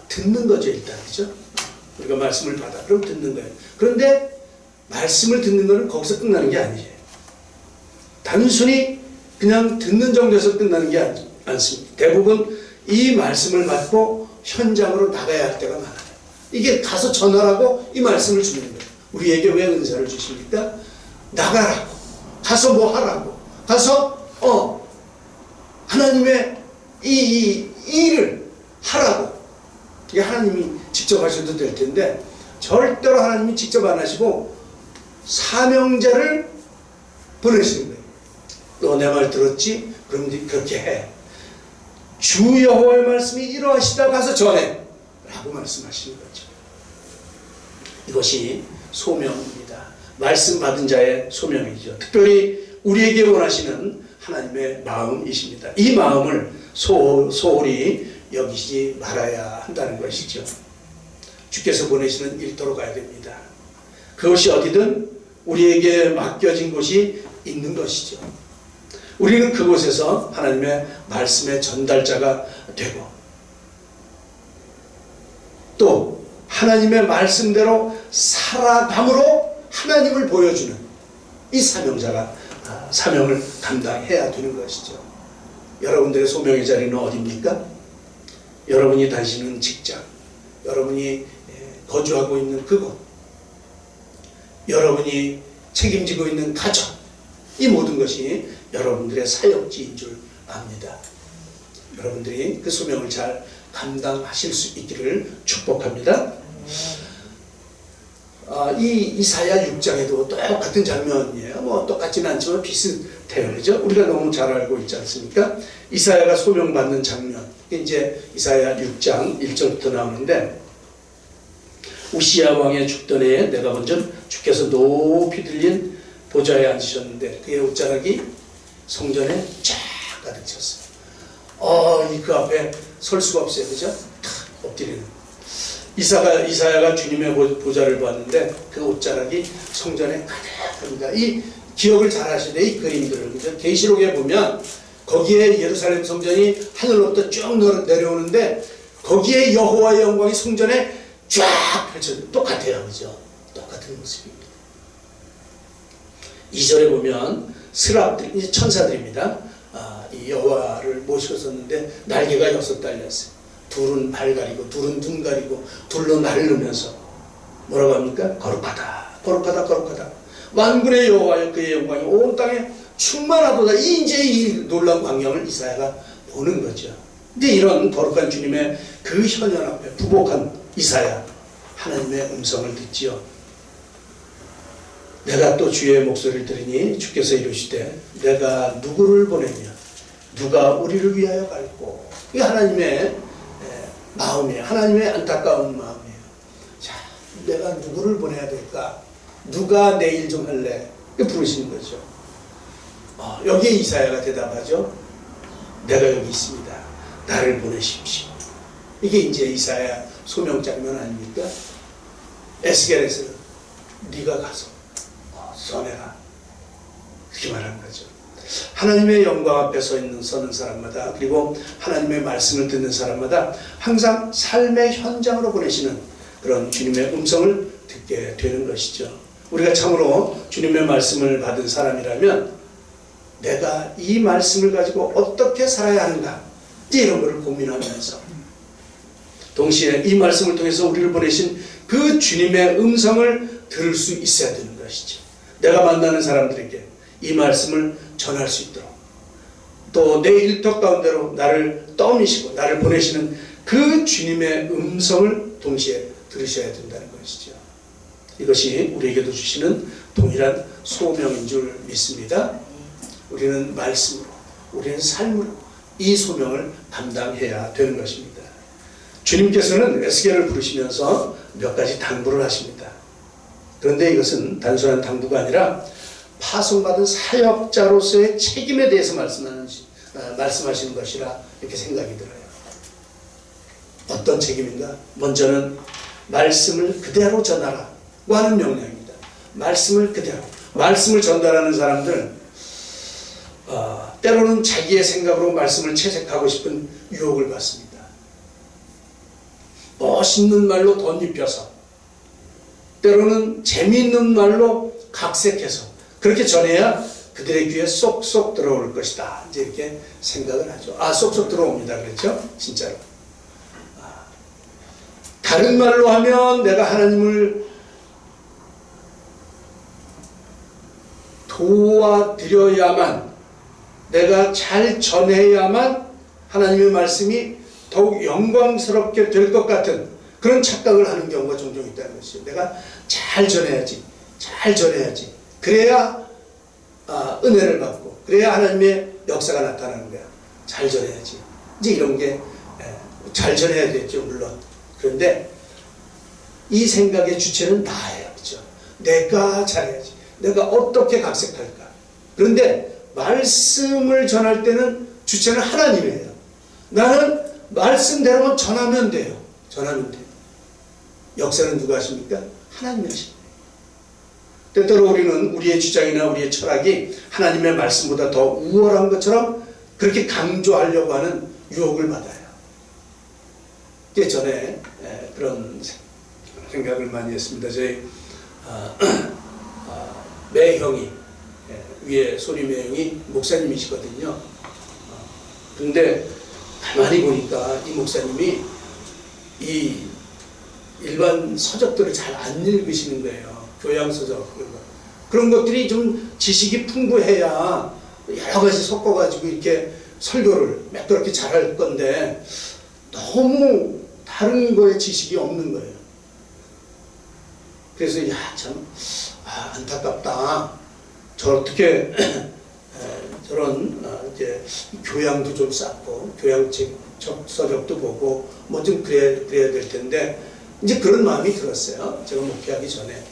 듣는 거죠. 일단 그죠? 우리가 말씀을 받아 그럼 듣는 거예요. 그런데 말씀을 듣는 것은 거기서 끝나는 게 아니에요. 단순히 그냥 듣는 정도에서 끝나는 게 않습니다. 대부분 이 말씀을 받고 현장으로 나가야 할 때가 많아요. 이게 가서 전하라고 이 말씀을 주는 거예요. 우리에게 왜 은사를 주십니까? 나가라고, 가서 뭐 하라고, 가서 하나님의 이 일을 하라고. 이게 하나님이 직접 하셔도 될 텐데 절대로 하나님이 직접 안 하시고 사명자를 보내시는 거예요. 너 내 말 들었지? 그럼 그렇게 해. 주 여호와의 말씀이 이러하시다 가서 전해 라고 말씀하시는 거죠. 이것이 소명입니다. 말씀 받은 자의 소명이죠. 특별히 우리에게 원하시는 하나님의 마음이십니다. 이 마음을 소홀히 여기지 말아야 한다는 것이죠. 주께서 보내시는 일터로 가야 됩니다. 그것이 어디든 우리에게 맡겨진 곳이 있는 것이죠. 우리는 그곳에서 하나님의 말씀의 전달자가 되고 또 하나님의 말씀대로 살아감으로 하나님을 보여주는 이 사명을 감당해야 되는 것이죠. 여러분들의 소명의 자리는 어디입니까? 여러분이 다니시는 직장, 여러분이 거주하고 있는 그곳, 여러분이 책임지고 있는 가정, 이 모든 것이 여러분들의 사역지인 줄 압니다. 여러분들이 그 소명을 잘 감당하실 수 있기를 축복합니다. 이 이사야 6장에도 똑같은 장면이에요. 뭐 똑같지는 않지만 비슷해요. 그죠? 우리가 너무 잘 알고 있지 않습니까? 이사야가 소명받는 장면. 이제 이사야 6장 1절부터 나오는데, 우시야 왕의 죽던 해에 내가 먼저 주께서 높이 들린 보좌에 앉으셨는데 그의 옷자락이 성전에 쫙 가득 찼어요. 그 앞에 설 수가 없어요. 그죠? 탁 엎드리는. 이사야가 주님의 보좌를 봤는데 그 옷자락이 성전에 가득합니다. 이 기억을 잘 하시네, 이 그림들을. 그죠? 계시록에 보면 거기에 예루살렘 성전이 하늘로부터 쭉 내려오는데 거기에 여호와의 영광이 성전에 쫙 펼쳐져. 똑같아요. 그죠? 똑같은 모습입니다. 2절에 보면 스랍들, 천사들입니다. 이 여호와를 모시었었는데 날개가 6 달렸어요. 둘은 발 가리고 둘은 눈 가리고 둘로 날르면서 뭐라고 합니까? 거룩하다, 거룩하다, 거룩하다. 만군의 여호와여 그의 영광이 온 땅에 충만하도다. 이제 이 놀라운 광경을 이사야가 보는 거죠. 근데 이런 거룩한 주님의 그 현현 앞에 부복한 이사야, 하나님의 음성을 듣지요. 내가 또 주의 목소리를 들으니 주께서 이르시되 내가 누구를 보내며 누가 우리를 위하여 갈고. 이게 하나님의 마음이에요. 하나님의 안타까운 마음이에요. 자, 내가 누구를 보내야 될까? 누가 내 일 좀 할래? 이렇게 부르시는 거죠. 여기에 이사야가 대답하죠. 내가 여기 있습니다. 나를 보내십시오. 이게 이제 이사야 소명 장면 아닙니까? 에스겔에서는 네가 가서 써내라, 그렇게 말하는 거죠. 하나님의 영광 앞에 서는 사람마다, 그리고 하나님의 말씀을 듣는 사람마다 항상 삶의 현장으로 보내시는 그런 주님의 음성을 듣게 되는 것이죠. 우리가 참으로 주님의 말씀을 받은 사람이라면 내가 이 말씀을 가지고 어떻게 살아야 하는가, 이런 것을 고민하면서 동시에 이 말씀을 통해서 우리를 보내신 그 주님의 음성을 들을 수 있어야 되는 것이죠. 내가 만나는 사람들에게 이 말씀을 전할 수 있도록, 또 내 일터 가운데로 나를 떠미시고 나를 보내시는 그 주님의 음성을 동시에 들으셔야 된다는 것이죠. 이것이 우리에게도 주시는 동일한 소명인 줄 믿습니다. 우리는 말씀으로, 우리는 삶으로 이 소명을 감당해야 되는 것입니다. 주님께서는 에스겔을 부르시면서 몇 가지 당부를 하십니다. 그런데 이것은 단순한 당부가 아니라 파송받은 사역자로서의 책임에 대해서 말씀하시는 것이라 이렇게 생각이 들어요. 어떤 책임인가? 먼저는 말씀을 그대로 전하라고 하는 명령입니다. 말씀을 그대로. 말씀을 전달하는 사람들, 때로는 자기의 생각으로 말씀을 채색하고 싶은 유혹을 받습니다. 멋있는 말로 덧입혀서, 때로는 재미있는 말로 각색해서 그렇게 전해야 그들의 귀에 쏙쏙 들어올 것이다, 이제 이렇게 생각을 하죠. 쏙쏙 들어옵니다. 그렇죠? 진짜로. 다른 말로 하면 내가 하나님을 도와드려야만, 내가 잘 전해야만 하나님의 말씀이 더욱 영광스럽게 될 것 같은 그런 착각을 하는 경우가 종종 있다는 것이죠. 내가 잘 전해야지, 잘 전해야지. 그래야 은혜를 받고, 그래야 하나님의 역사가 나타나는 거야. 잘 전해야지. 이제 이런 게 잘 전해야 되겠죠, 물론. 그런데 이 생각의 주체는 나예요. 그렇죠? 내가 잘해야지. 내가 어떻게 각색할까? 그런데 말씀을 전할 때는 주체는 하나님이에요. 나는 말씀대로만 전하면 돼요. 전하면 돼요. 역사는 누가 하십니까? 하나님이 하십니다. 때때로 우리는 우리의 주장이나 우리의 철학이 하나님의 말씀보다 더 우월한 것처럼 그렇게 강조하려고 하는 유혹을 받아요. 꽤 전에 그런 생각을 많이 했습니다. 저희 매형이, 위에 소리 매형이 목사님이시거든요. 근데 가만히 보니까 이 목사님이 이 일반 서적들을 잘 안 읽으시는 거예요. 교양서적 그런 것들이 좀 지식이 풍부해야 여러 가지 섞어가지고 이렇게 설교를 매끄럽게 잘할 건데 너무 다른 거에 지식이 없는 거예요. 그래서 참 안타깝다. 어떻게 저런 이제 교양도 좀 쌓고 교양책 서적도 보고 뭐 좀 그래야 될 텐데 이제 그런 마음이 들었어요. 제가 목회하기 전에.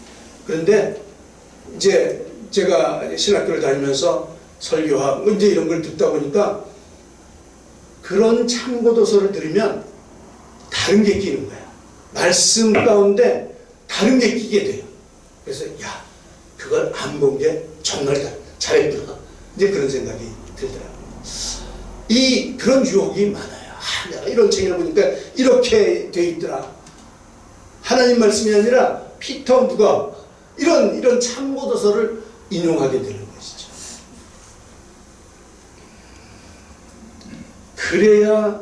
그런데 이제 제가 신학교를 다니면서 설교하고 이제 이런 걸 듣다 보니까 그런 참고도서를 들으면 다른 게 끼는 거야. 말씀 가운데 다른 게 끼게 돼요. 그래서 그걸 안 본 게 정말 잘했구나. 이제 그런 생각이 들더라고요. 그런 유혹이 많아요. 내가 이런 책을 보니까 이렇게 돼 있더라. 하나님 말씀이 아니라 피터 누가 이런 참고도서를 인용하게 되는 것이죠. 그래야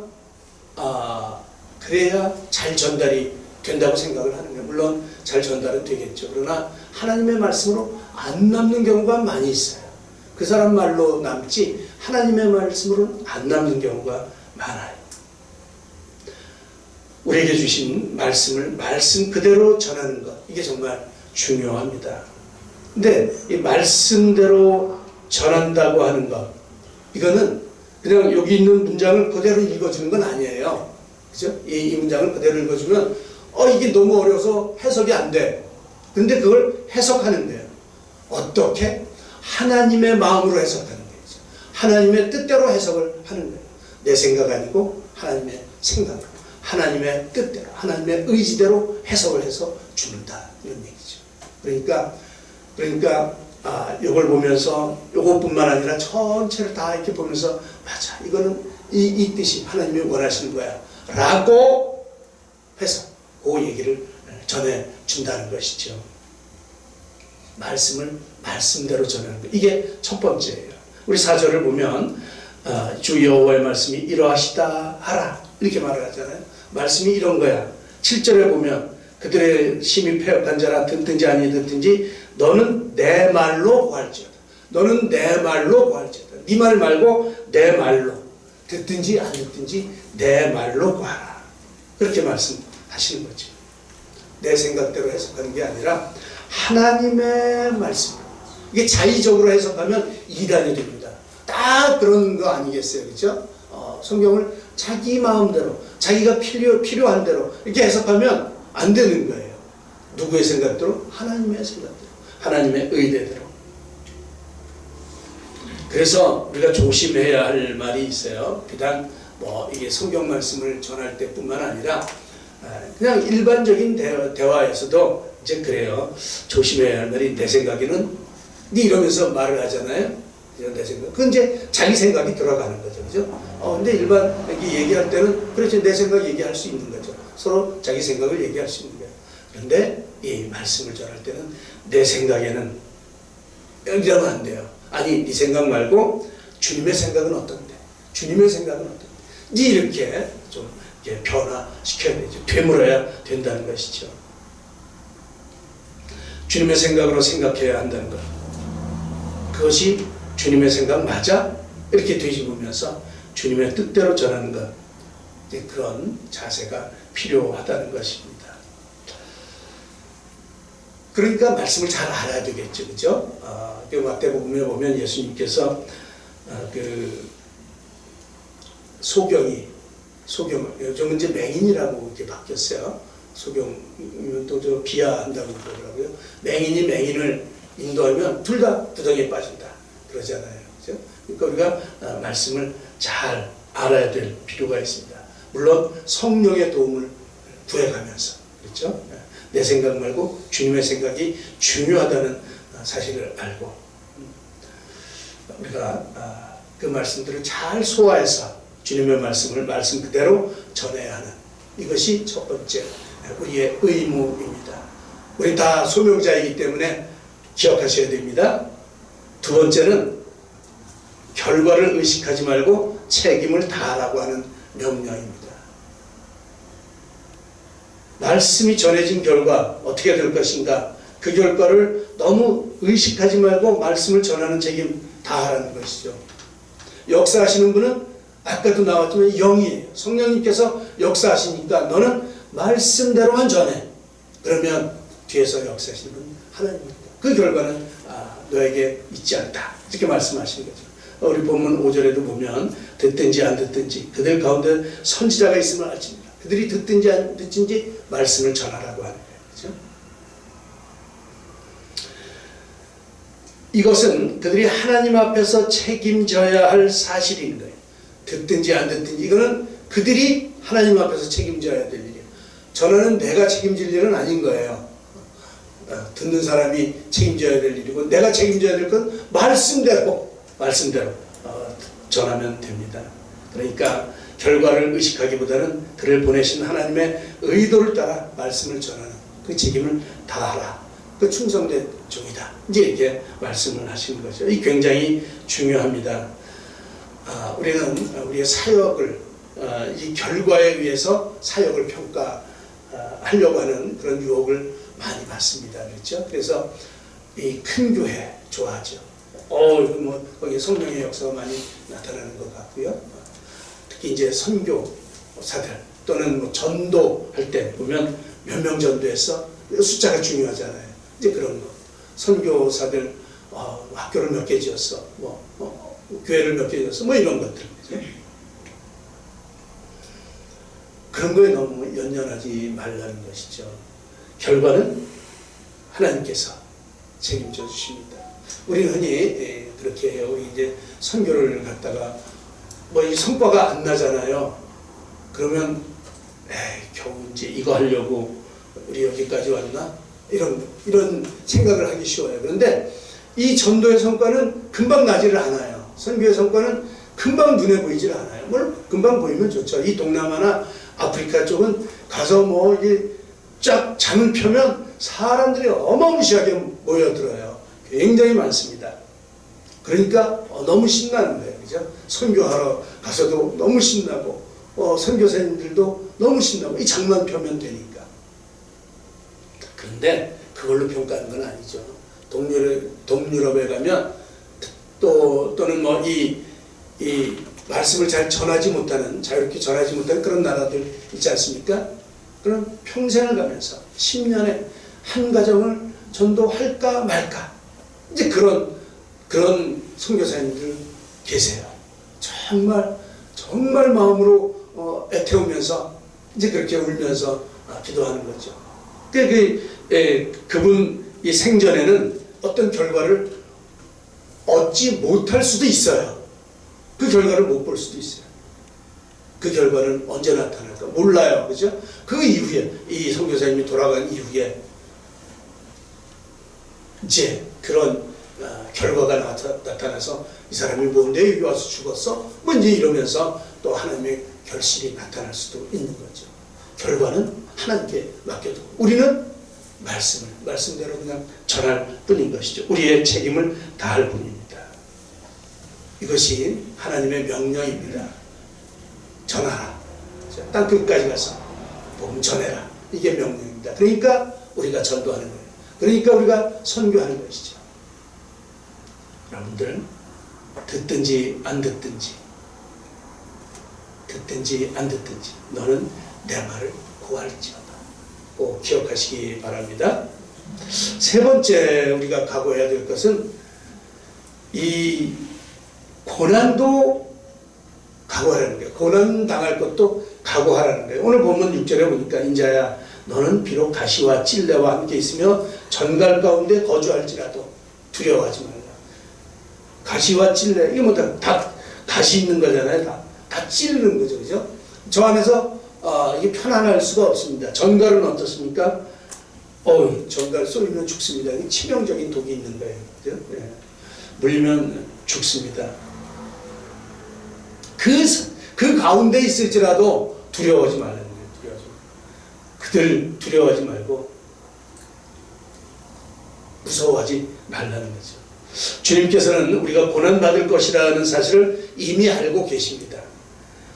잘 전달이 된다고 생각을 하는 거예요. 물론 잘 전달은 되겠죠. 그러나 하나님의 말씀으로 안 남는 경우가 많이 있어요. 그 사람 말로 남지 하나님의 말씀으로는 안 남는 경우가 많아요. 우리에게 주신 말씀을 말씀 그대로 전하는 것, 이게 정말 중요합니다. 근데 이 말씀대로 전한다고 하는 것, 이거는 그냥 여기 있는 문장을 그대로 읽어주는 건 아니에요. 그죠? 이 문장을 그대로 읽어주면 이게 너무 어려워서 해석이 안 돼. 근데 그걸 해석하는 거예요. 어떻게? 하나님의 마음으로 해석하는 거죠. 하나님의 뜻대로 해석을 하는 거예요. 내 생각 아니고 하나님의 생각, 하나님의 뜻대로, 하나님의 의지대로 해석을 해서 주는다. 이런 얘기죠. 그러니까 이걸 보면서 이것뿐만 아니라 전체를 다 이렇게 보면서 맞아, 이거는 이 뜻이 하나님이 원하시는 거야 라고 해서 그 얘기를 전해준다는 것이죠. 말씀을 말씀대로 전하는 것, 이게 첫 번째예요. 우리 4절을 보면 주 여호와의 말씀이 이러하시다 하라 이렇게 말을 하잖아요. 말씀이 이런 거야. 7절에 보면 그들의 심히 패역한 자라 듣든지 아니 듣든지 너는 내 말로 구할지어다. 너는 내 말로 구할지어다. 네 말 말고 내 말로, 듣든지 안 듣든지 내 말로 구하라. 그렇게 말씀하시는 거죠. 내 생각대로 해석하는 게 아니라 하나님의 말씀. 이게 자의적으로 해석하면 이단이 됩니다. 다 그런 거 아니겠어요, 그렇죠? 성경을 자기 마음대로, 자기가 필요한 대로 이렇게 해석하면 안 되는 거예요. 누구의 생각대로? 하나님의 생각대로, 하나님의 의대대로. 그래서 우리가 조심해야 할 말이 있어요. 비단 이게 성경 말씀을 전할 때뿐만 아니라 그냥 일반적인 대화에서도 이제 그래요. 조심해야 할 말이, 내 생각에는 네 이러면서 말을 하잖아요. 내 생각. 그건 이제 자기 생각이 들어가는 거죠. 그죠? 근데 일반 얘기할 때는 그렇죠. 내 생각 얘기할 수 있는 거죠. 서로 자기 생각을 얘기할 수 있는 거예요. 그런데 이 말씀을 전할 때는 내 생각에는 이러면 안 돼요. 아니, 네 생각 말고 주님의 생각은 어떤데? 주님의 생각은 어떤데? 이렇게 좀 이렇게 변화시켜야 되죠. 되물어야 된다는 것이죠. 주님의 생각으로 생각해야 한다는 것. 그것이 주님의 생각 맞아? 이렇게 뒤집으면서 주님의 뜻대로 전하는 것. 그런 자세가 필요하다는 것입니다. 그러니까 말씀을 잘 알아야 되겠죠, 그죠? 그 마태복음에 보면 예수님께서 그 소경, 요즘은 이제 맹인이라고 이렇게 바뀌었어요. 소경이면 또 저 비하한다고 그러더라고요. 맹인이 맹인을 인도하면 둘 다 부정에 빠진다 그러잖아요, 그죠? 그러니까 우리가 말씀을 잘 알아야 될 필요가 있습니다. 물론 성령의 도움을 구해가면서, 그렇죠? 내 생각 말고 주님의 생각이 중요하다는 사실을 알고 우리가 그 말씀들을 잘 소화해서 주님의 말씀을 말씀 그대로 전해야 하는, 이것이 첫 번째 우리의 의무입니다. 우리 다 소명자이기 때문에 기억하셔야 됩니다. 두 번째는 결과를 의식하지 말고 책임을 다하라고 하는 명령입니다. 말씀이 전해진 결과 어떻게 될 것인가, 그 결과를 너무 의식하지 말고 말씀을 전하는 책임 다하라는 것이죠. 역사하시는 분은 아까도 나왔지만 영이에요. 성령님께서 역사하시니까 너는 말씀대로만 전해. 그러면 뒤에서 역사하시는 분은 하나님입니다. 그 결과는 너에게 있지 않다, 이렇게 말씀하시는 거죠. 우리 본문 5절에도 보면 듣든지 안 듣든지 그들 가운데 선지자가 있으면 알지니라. 그들이 듣든지 안 듣든지 말씀을 전하라고 하는 거예요. 그렇죠? 이것은 그들이 하나님 앞에서 책임져야 할 사실인 거예요. 듣든지 안 듣든지 이거는 그들이 하나님 앞에서 책임져야 될 일이에요. 전하는 내가 책임질 일은 아닌 거예요. 듣는 사람이 책임져야 될 일이고, 내가 책임져야 될 건 말씀대로 전하면 됩니다. 그러니까 결과를 의식하기보다는 그를 보내신 하나님의 의도를 따라 말씀을 전하는 그 책임을 다하라. 그 충성된 종이다. 이제 이렇게 말씀을 하시는 거죠. 이 굉장히 중요합니다. 우리는 우리의 사역을 이 결과에 의해서 사역을 평가하려고 하는 그런 유혹을 많이 받습니다. 그렇죠? 그래서 이 큰 교회 좋아하죠. 거기 성령의 역사가 많이 나타나는 것 같고요. 특히 이제 선교사들 또는 뭐 전도할 때 보면 몇 명 전도했어? 숫자가 중요하잖아요. 이제 그런 거. 선교사들 학교를 몇 개 지었어? 교회를 몇 개 지었어? 이런 것들. 그런 거에 너무 연연하지 말라는 것이죠. 결과는 하나님께서 책임져 주십니다. 우리는 흔히 그렇게 해요. 우리 이제 선교를 갔다가 이 성과가 안 나잖아요. 그러면 겨우 이제 이거 하려고 우리 여기까지 왔나? 이런 생각을 하기 쉬워요. 그런데 이 전도의 성과는 금방 나지를 않아요. 선교의 성과는 금방 눈에 보이질 않아요. 물론 금방 보이면 좋죠. 이 동남아나 아프리카 쪽은 가서 이게 쫙 장을 펴면 사람들이 어마무시하게 모여들어요. 굉장히 많습니다. 그러니까 너무 신나는 거예요. 그죠? 선교하러 가서도 너무 신나고, 선교사님들도 너무 신나고, 이 장만 펴면 되니까. 그런데 그걸로 평가하는 건 아니죠. 동유럽에 가면 또는 이 말씀을 잘 전하지 못하는, 자유롭게 전하지 못하는 그런 나라들 있지 않습니까? 그럼 평생을 가면서 10년에 한 가정을 전도할까 말까, 이제 그런 선교사님들 계세요. 정말 마음으로 애태우면서 이제 그렇게 울면서 기도하는 거죠. 그분 이 생전에는 어떤 결과를 얻지 못할 수도 있어요. 그 결과를 못 볼 수도 있어요. 그 결과는 언제 나타날까 몰라요. 그죠? 그 이후에, 이 선교사님이 돌아간 이후에 이제 그런 결과가 나타나서 이 사람이 뭔데 여기 와서 죽었어? 이제 이러면서 또 하나님의 결실이 나타날 수도 있는 거죠. 결과는 하나님께 맡겨두고 우리는 말씀대로 그냥 전할 뿐인 것이죠. 우리의 책임을 다할 뿐입니다. 이것이 하나님의 명령입니다. 전하라. 땅끝까지 가서 복음 전해라. 이게 명령입니다. 그러니까 우리가 전도하는 거예요. 그러니까 우리가 선교하는 것이죠. 여러분들 듣든지 안 듣든지 너는 내 말을 고할지어다. 꼭 기억하시기 바랍니다. 세 번째 우리가 각오해야 될 것은 이 고난도 각오하라는 거예요. 고난 당할 것도 각오하라는 거예요. 오늘 본문 6절에 보니까 인자야 너는 비록 가시와 찔레와 함께 있으며 전갈 가운데 거주할지라도 두려워하지 말라. 가시와 찔레 이거 뭐 다 가시 있는 거잖아요. 다 찌르는 거죠, 그죠? 저 안에서 이게 편안할 수가 없습니다. 전갈은 어떻습니까? 전갈 쏘이면 죽습니다. 이게 치명적인 독이 있는 거예요, 그죠? 네. 물리면 죽습니다. 그 가운데 있을지라도 두려워하지 말라는 거예요. 그들 두려워하지 말고 무서워하지 말라는 거죠. 주님께서는 우리가 고난받을 것이라는 사실을 이미 알고 계십니다.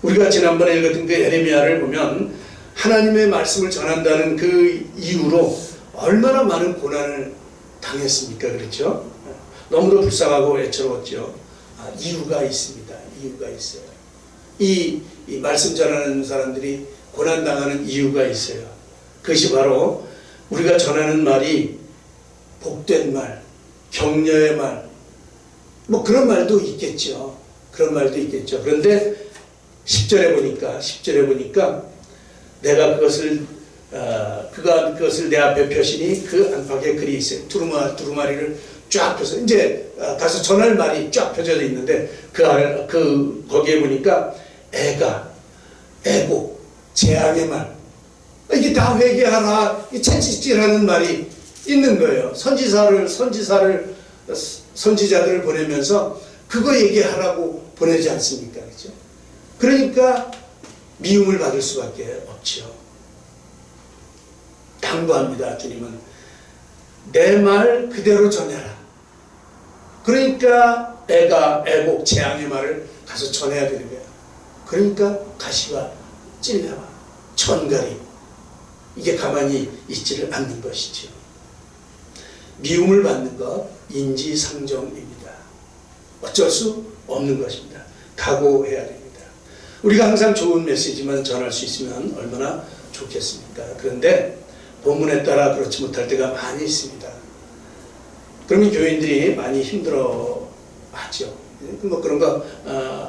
우리가 지난번에 읽었던 그 예레미야를 보면 하나님의 말씀을 전한다는 그 이유로 얼마나 많은 고난을 당했습니까? 그렇죠? 너무도 불쌍하고 애처로웠죠. 이유가 있습니다. 이유가 있어요. 이 말씀 전하는 사람들이 고난당하는 이유가 있어요. 그것이 바로 우리가 전하는 말이 복된 말, 격려의 말, 뭐 그런 말도 있겠죠. 그런 말도 있겠죠. 그런데 10절에 보니까 내가 그것을 그가 그것을 내 앞에 펴시니 그 안팎에 글이 있어요. 두루마리를 쫙 펴서 이제 가서 전할 말이 쫙 펴져 있는데 거기에 보니까 애고 재앙의 말 이게 다 회개하라 이 채찍질하는 말이 있는 거예요. 선지자들을 보내면서 그거 얘기하라고 보내지 않습니까? 그렇죠? 그러니까 미움을 받을 수밖에 없죠. 당부합니다. 주님은 내 말 그대로 전해라. 그러니까 애곡 재앙의 말을 가서 전해야 되는 거예요. 그러니까 가시와 찔레와 천갈이 이게 가만히 있지를 않는 것이죠. 미움을 받는 것 인지상정입니다. 어쩔 수 없는 것입니다. 각오해야 됩니다. 우리가 항상 좋은 메시지만 전할 수 있으면 얼마나 좋겠습니까? 그런데 본문에 따라 그렇지 못할 때가 많이 있습니다. 그러면 교인들이 많이 힘들어하죠. 뭐 그런 거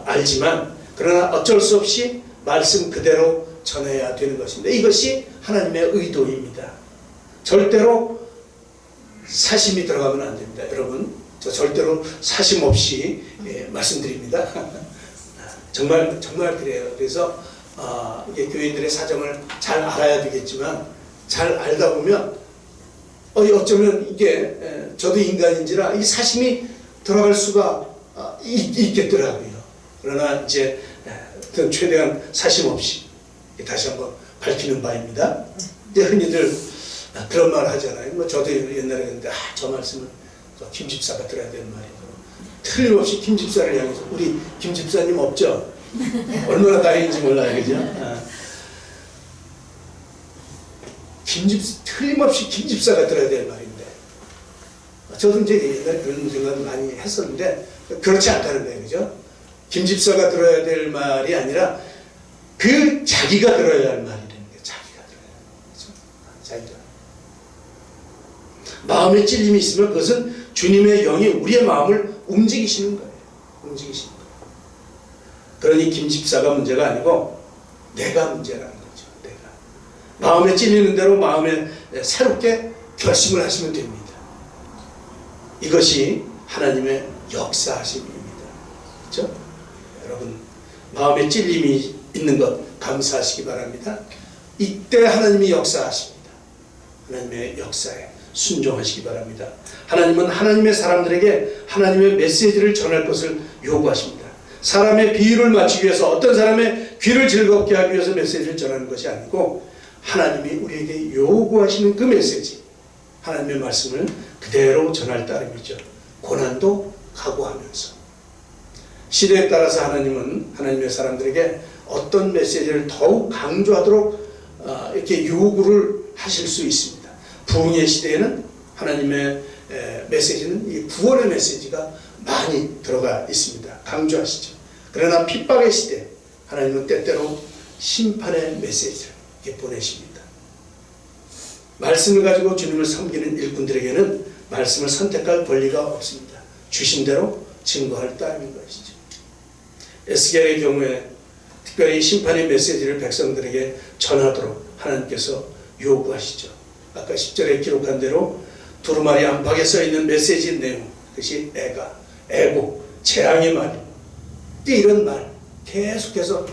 알지만 그러나 어쩔 수 없이 말씀 그대로 전해야 되는 것입니다. 이것이 하나님의 의도입니다. 절대로 사심이 들어가면 안 됩니다. 여러분 저 절대로 사심 없이 말씀드립니다. 정말 그래요. 그래서 이게 교인들의 사정을 잘 알아야 되겠지만 잘 알다 보면 어쩌면 이게 저도 인간인지라 이 사심이 들어갈 수가 있겠더라고요. 그러나 이제 최대한 사심 없이 다시 한번 밝히는 바입니다. 이제 흔히들 그런 말 하잖아요. 뭐 저도 옛날에 했는데 저 말씀은 김 집사가 들어야 되는 말이고 틀림없이 김 집사를 향해서 우리 김 집사님 없죠? 얼마나 다행인지 몰라요. 그죠? 틀림없이 김 집사가 들어야 될 말인데 저도 이제 옛날에 그런 생각을 많이 했었는데 그렇지 않다는 거예요. 그죠? 김 집사가 들어야 될 말이 아니라 자기가 들어야 할 말이라는 거예요. 자기가 들어야 할 말. 그죠? 자기가. 마음에 찔림이 있으면 그것은 주님의 영이 우리의 마음을 움직이시는 거예요. 움직이시는 거예요. 그러니 김 집사가 문제가 아니고 내가 문제라는 거죠. 내가. 마음에 찔리는 대로 마음에 새롭게 결심을 하시면 됩니다. 이것이 하나님의 역사하심입니다. 그렇죠? 여러분 마음에 찔림이 있는 것 감사하시기 바랍니다. 이때 하나님이 역사하십니다. 하나님의 역사에 순종하시기 바랍니다. 하나님은 하나님의 사람들에게 하나님의 메시지를 전할 것을 요구하십니다. 사람의 비유를 맞추기 위해서 어떤 사람의 귀를 즐겁게 하기 위해서 메시지를 전하는 것이 아니고 하나님이 우리에게 요구하시는 그 메시지 하나님의 말씀을 그대로 전할 따름이죠. 고난도 각오하면서 시대에 따라서 하나님은 하나님의 사람들에게 어떤 메시지를 더욱 강조하도록 이렇게 요구를 하실 수 있습니다. 부흥의 시대에는 하나님의 메시지는 이 구원의 메시지가 많이 들어가 있습니다. 강조하시죠. 그러나 핍박의 시대 하나님은 때때로 심판의 메시지를 이렇게 보내십니다. 말씀을 가지고 주님을 섬기는 일꾼들에게는 말씀을 선택할 권리가 없습니다. 주신 대로 증거할 따름인 것이죠. 에스겔의 경우에 특별히 심판의 메시지를 백성들에게 전하도록 하나님께서 요구하시죠. 아까 10절에 기록한 대로 두루마리 안팎에 써있는 메시지 내용, 그것이 애가, 애고, 재앙의 말, 이런 말 계속해서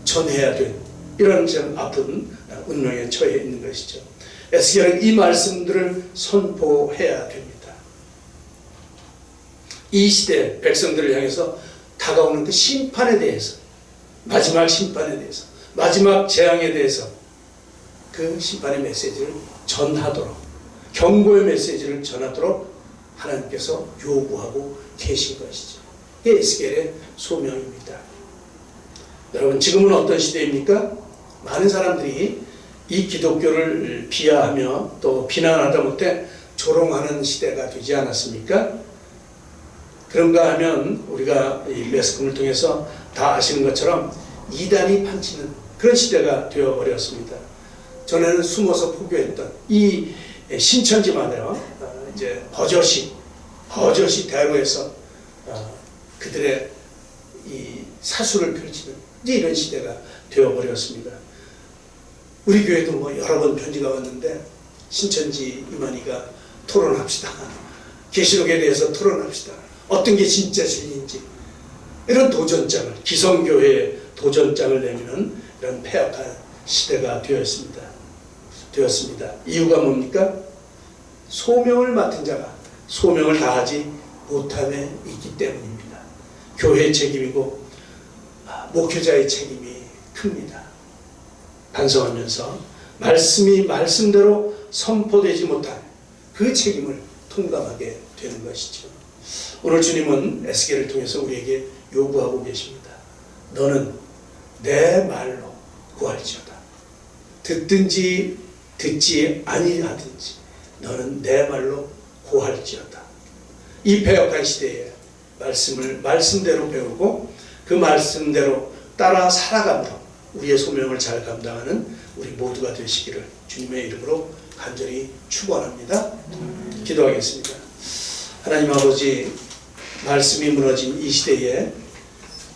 전해야 된 이런 좀 아픈 운명에 처해 있는 것이죠. 에스겔은 이 말씀들을 선포해야 됩니다. 이 시대 백성들을 향해서 다가오는 그 심판에 대해서, 마지막 심판에 대해서, 마지막 재앙에 대해서 그 심판의 메시지를 전하도록, 경고의 메시지를 전하도록 하나님께서 요구하고 계신 것이죠. 이게 에스겔의 소명입니다. 여러분, 지금은 어떤 시대입니까? 많은 사람들이 이 기독교를 비하하며 또 비난하다 못해 조롱하는 시대가 되지 않았습니까? 그런가 하면 우리가 이 매스컴을 통해서 다 아시는 것처럼 이단이 판치는 그런 시대가 되어버렸습니다. 전에는 숨어서 포교했던 이 신천지마다 이제 버젓이 대로해서 그들의 이 사수를 펼치는 이런 시대가 되어버렸습니다. 우리 교회도 뭐 여러 번 편지가 왔는데 신천지 이만희가 토론합시다. 계시록에 대해서 토론합시다. 어떤 게 진짜 진리인지 이런 도전장을, 기성교회의 도전장을 내미는 이런 폐역한 시대가 되었습니다. 이유가 뭡니까? 소명을 맡은 자가 소명을 다하지 못함에 있기 때문입니다. 교회의 책임이고 목회자의 책임이 큽니다. 반성하면서 말씀이 말씀대로 선포되지 못한 그 책임을 통감하게 되는 것이죠. 오늘 주님은 에스겔을 통해서 우리에게 요구하고 계십니다. 너는 내 말로 구할지어다. 듣든지 듣지 아니하든지 너는 내 말로 구할지어다. 이 패역한 시대에 말씀을 말씀대로 배우고 그 말씀대로 따라 살아감으로 우리의 소명을 잘 감당하는 우리 모두가 되시기를 주님의 이름으로 간절히 축원합니다. 기도하겠습니다. 하나님 아버지, 말씀이 무너진 이 시대에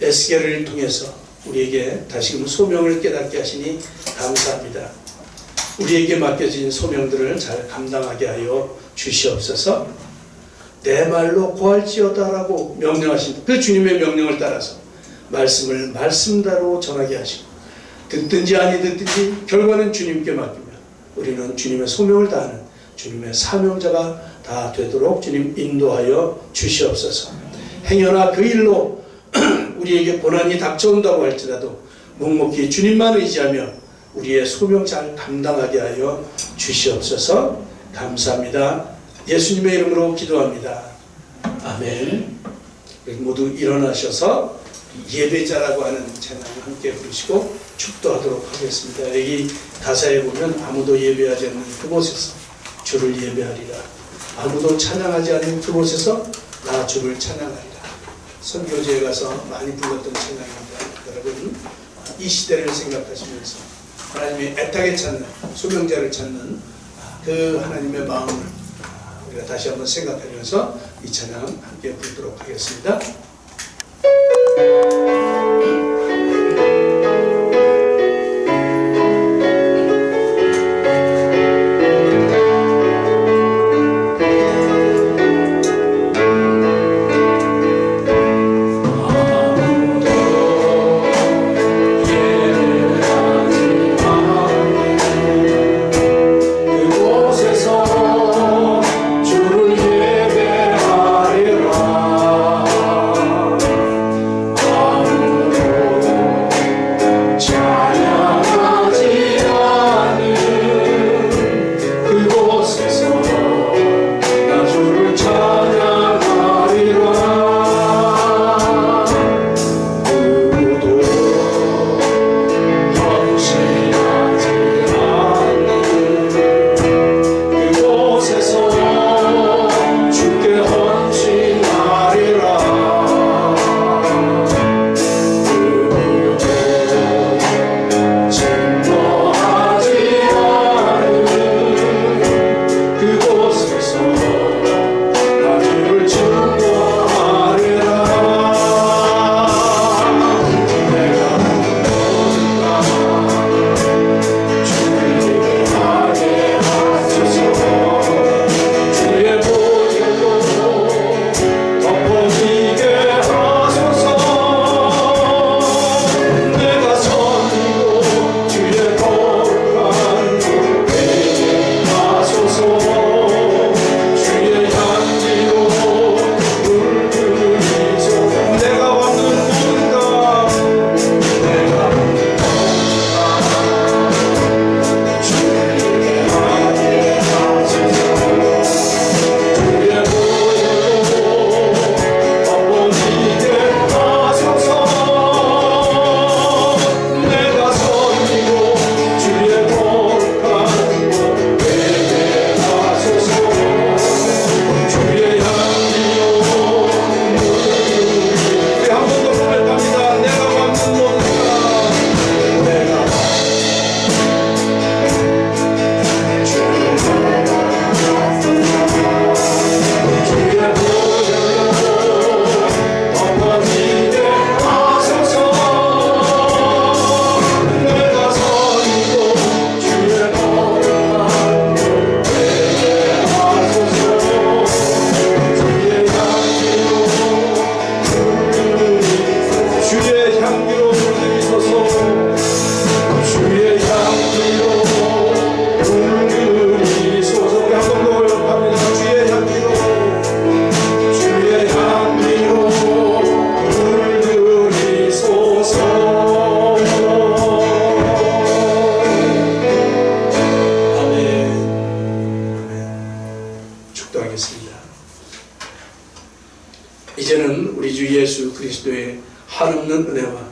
에스겔을 통해서 우리에게 다시금 소명을 깨닫게 하시니 감사합니다. 우리에게 맡겨진 소명들을 잘 감당하게 하여 주시옵소서. 내 말로 구할지어다라고 명령하신 그 주님의 명령을 따라서 말씀을 말씀대로 전하게 하시고 듣든지 아니 듣든지 결과는 주님께 맡기며 우리는 주님의 소명을 다하는 주님의 사명자가 다 되도록 주님 인도하여 주시옵소서. 행여나 그 일로 우리에게 고난이 닥쳐온다고 할지라도 묵묵히 주님만 의지하며 우리의 소명 잘 감당하게 하여 주시옵소서. 감사합니다. 예수님의 이름으로 기도합니다. 아멘. 모두 일어나셔서 예배자라고 하는 찬양을 함께 부르시고 축도하도록 하겠습니다. 여기 가사에 보면 아무도 예배하지 않는 그곳에서 주를 예배하리라. 아무도 찬양하지 않는 그곳에서 나 주를 찬양하리라. 선교지에 가서 많이 불렀던 찬양입니다. 여러분, 이 시대를 생각하시면서 하나님의 애타게 찾는, 소명자를 찾는 그 하나님의 마음을 우리가 다시 한번 생각하면서 이 찬양 함께 부르도록 하겠습니다. 주를 예배하리라. 그리스도의 한없는 은혜와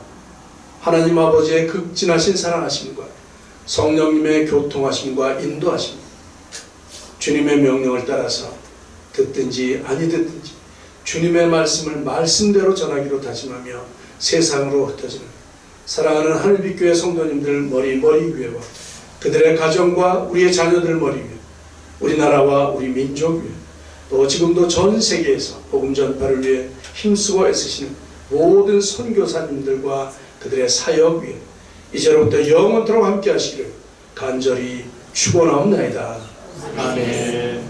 하나님 아버지의 극진하신 사랑하심과 성령님의 교통하심과 인도하심, 주님의 명령을 따라서 듣든지 아니 듣든지 주님의 말씀을 말씀대로 전하기로 다짐하며 세상으로 흩어지는 사랑하는 하늘빛교회 성도님들 머리 위에와 그들의 가정과 우리의 자녀들 머리 위에, 우리나라와 우리 민족 위에, 또 지금도 전 세계에서 복음 전파를 위해 힘쓰고 애쓰시는 모든 선교사님들과 그들의 사역 위에 이제로부터 영원토록 함께 하시기를 간절히 축원하옵나이다. 아멘.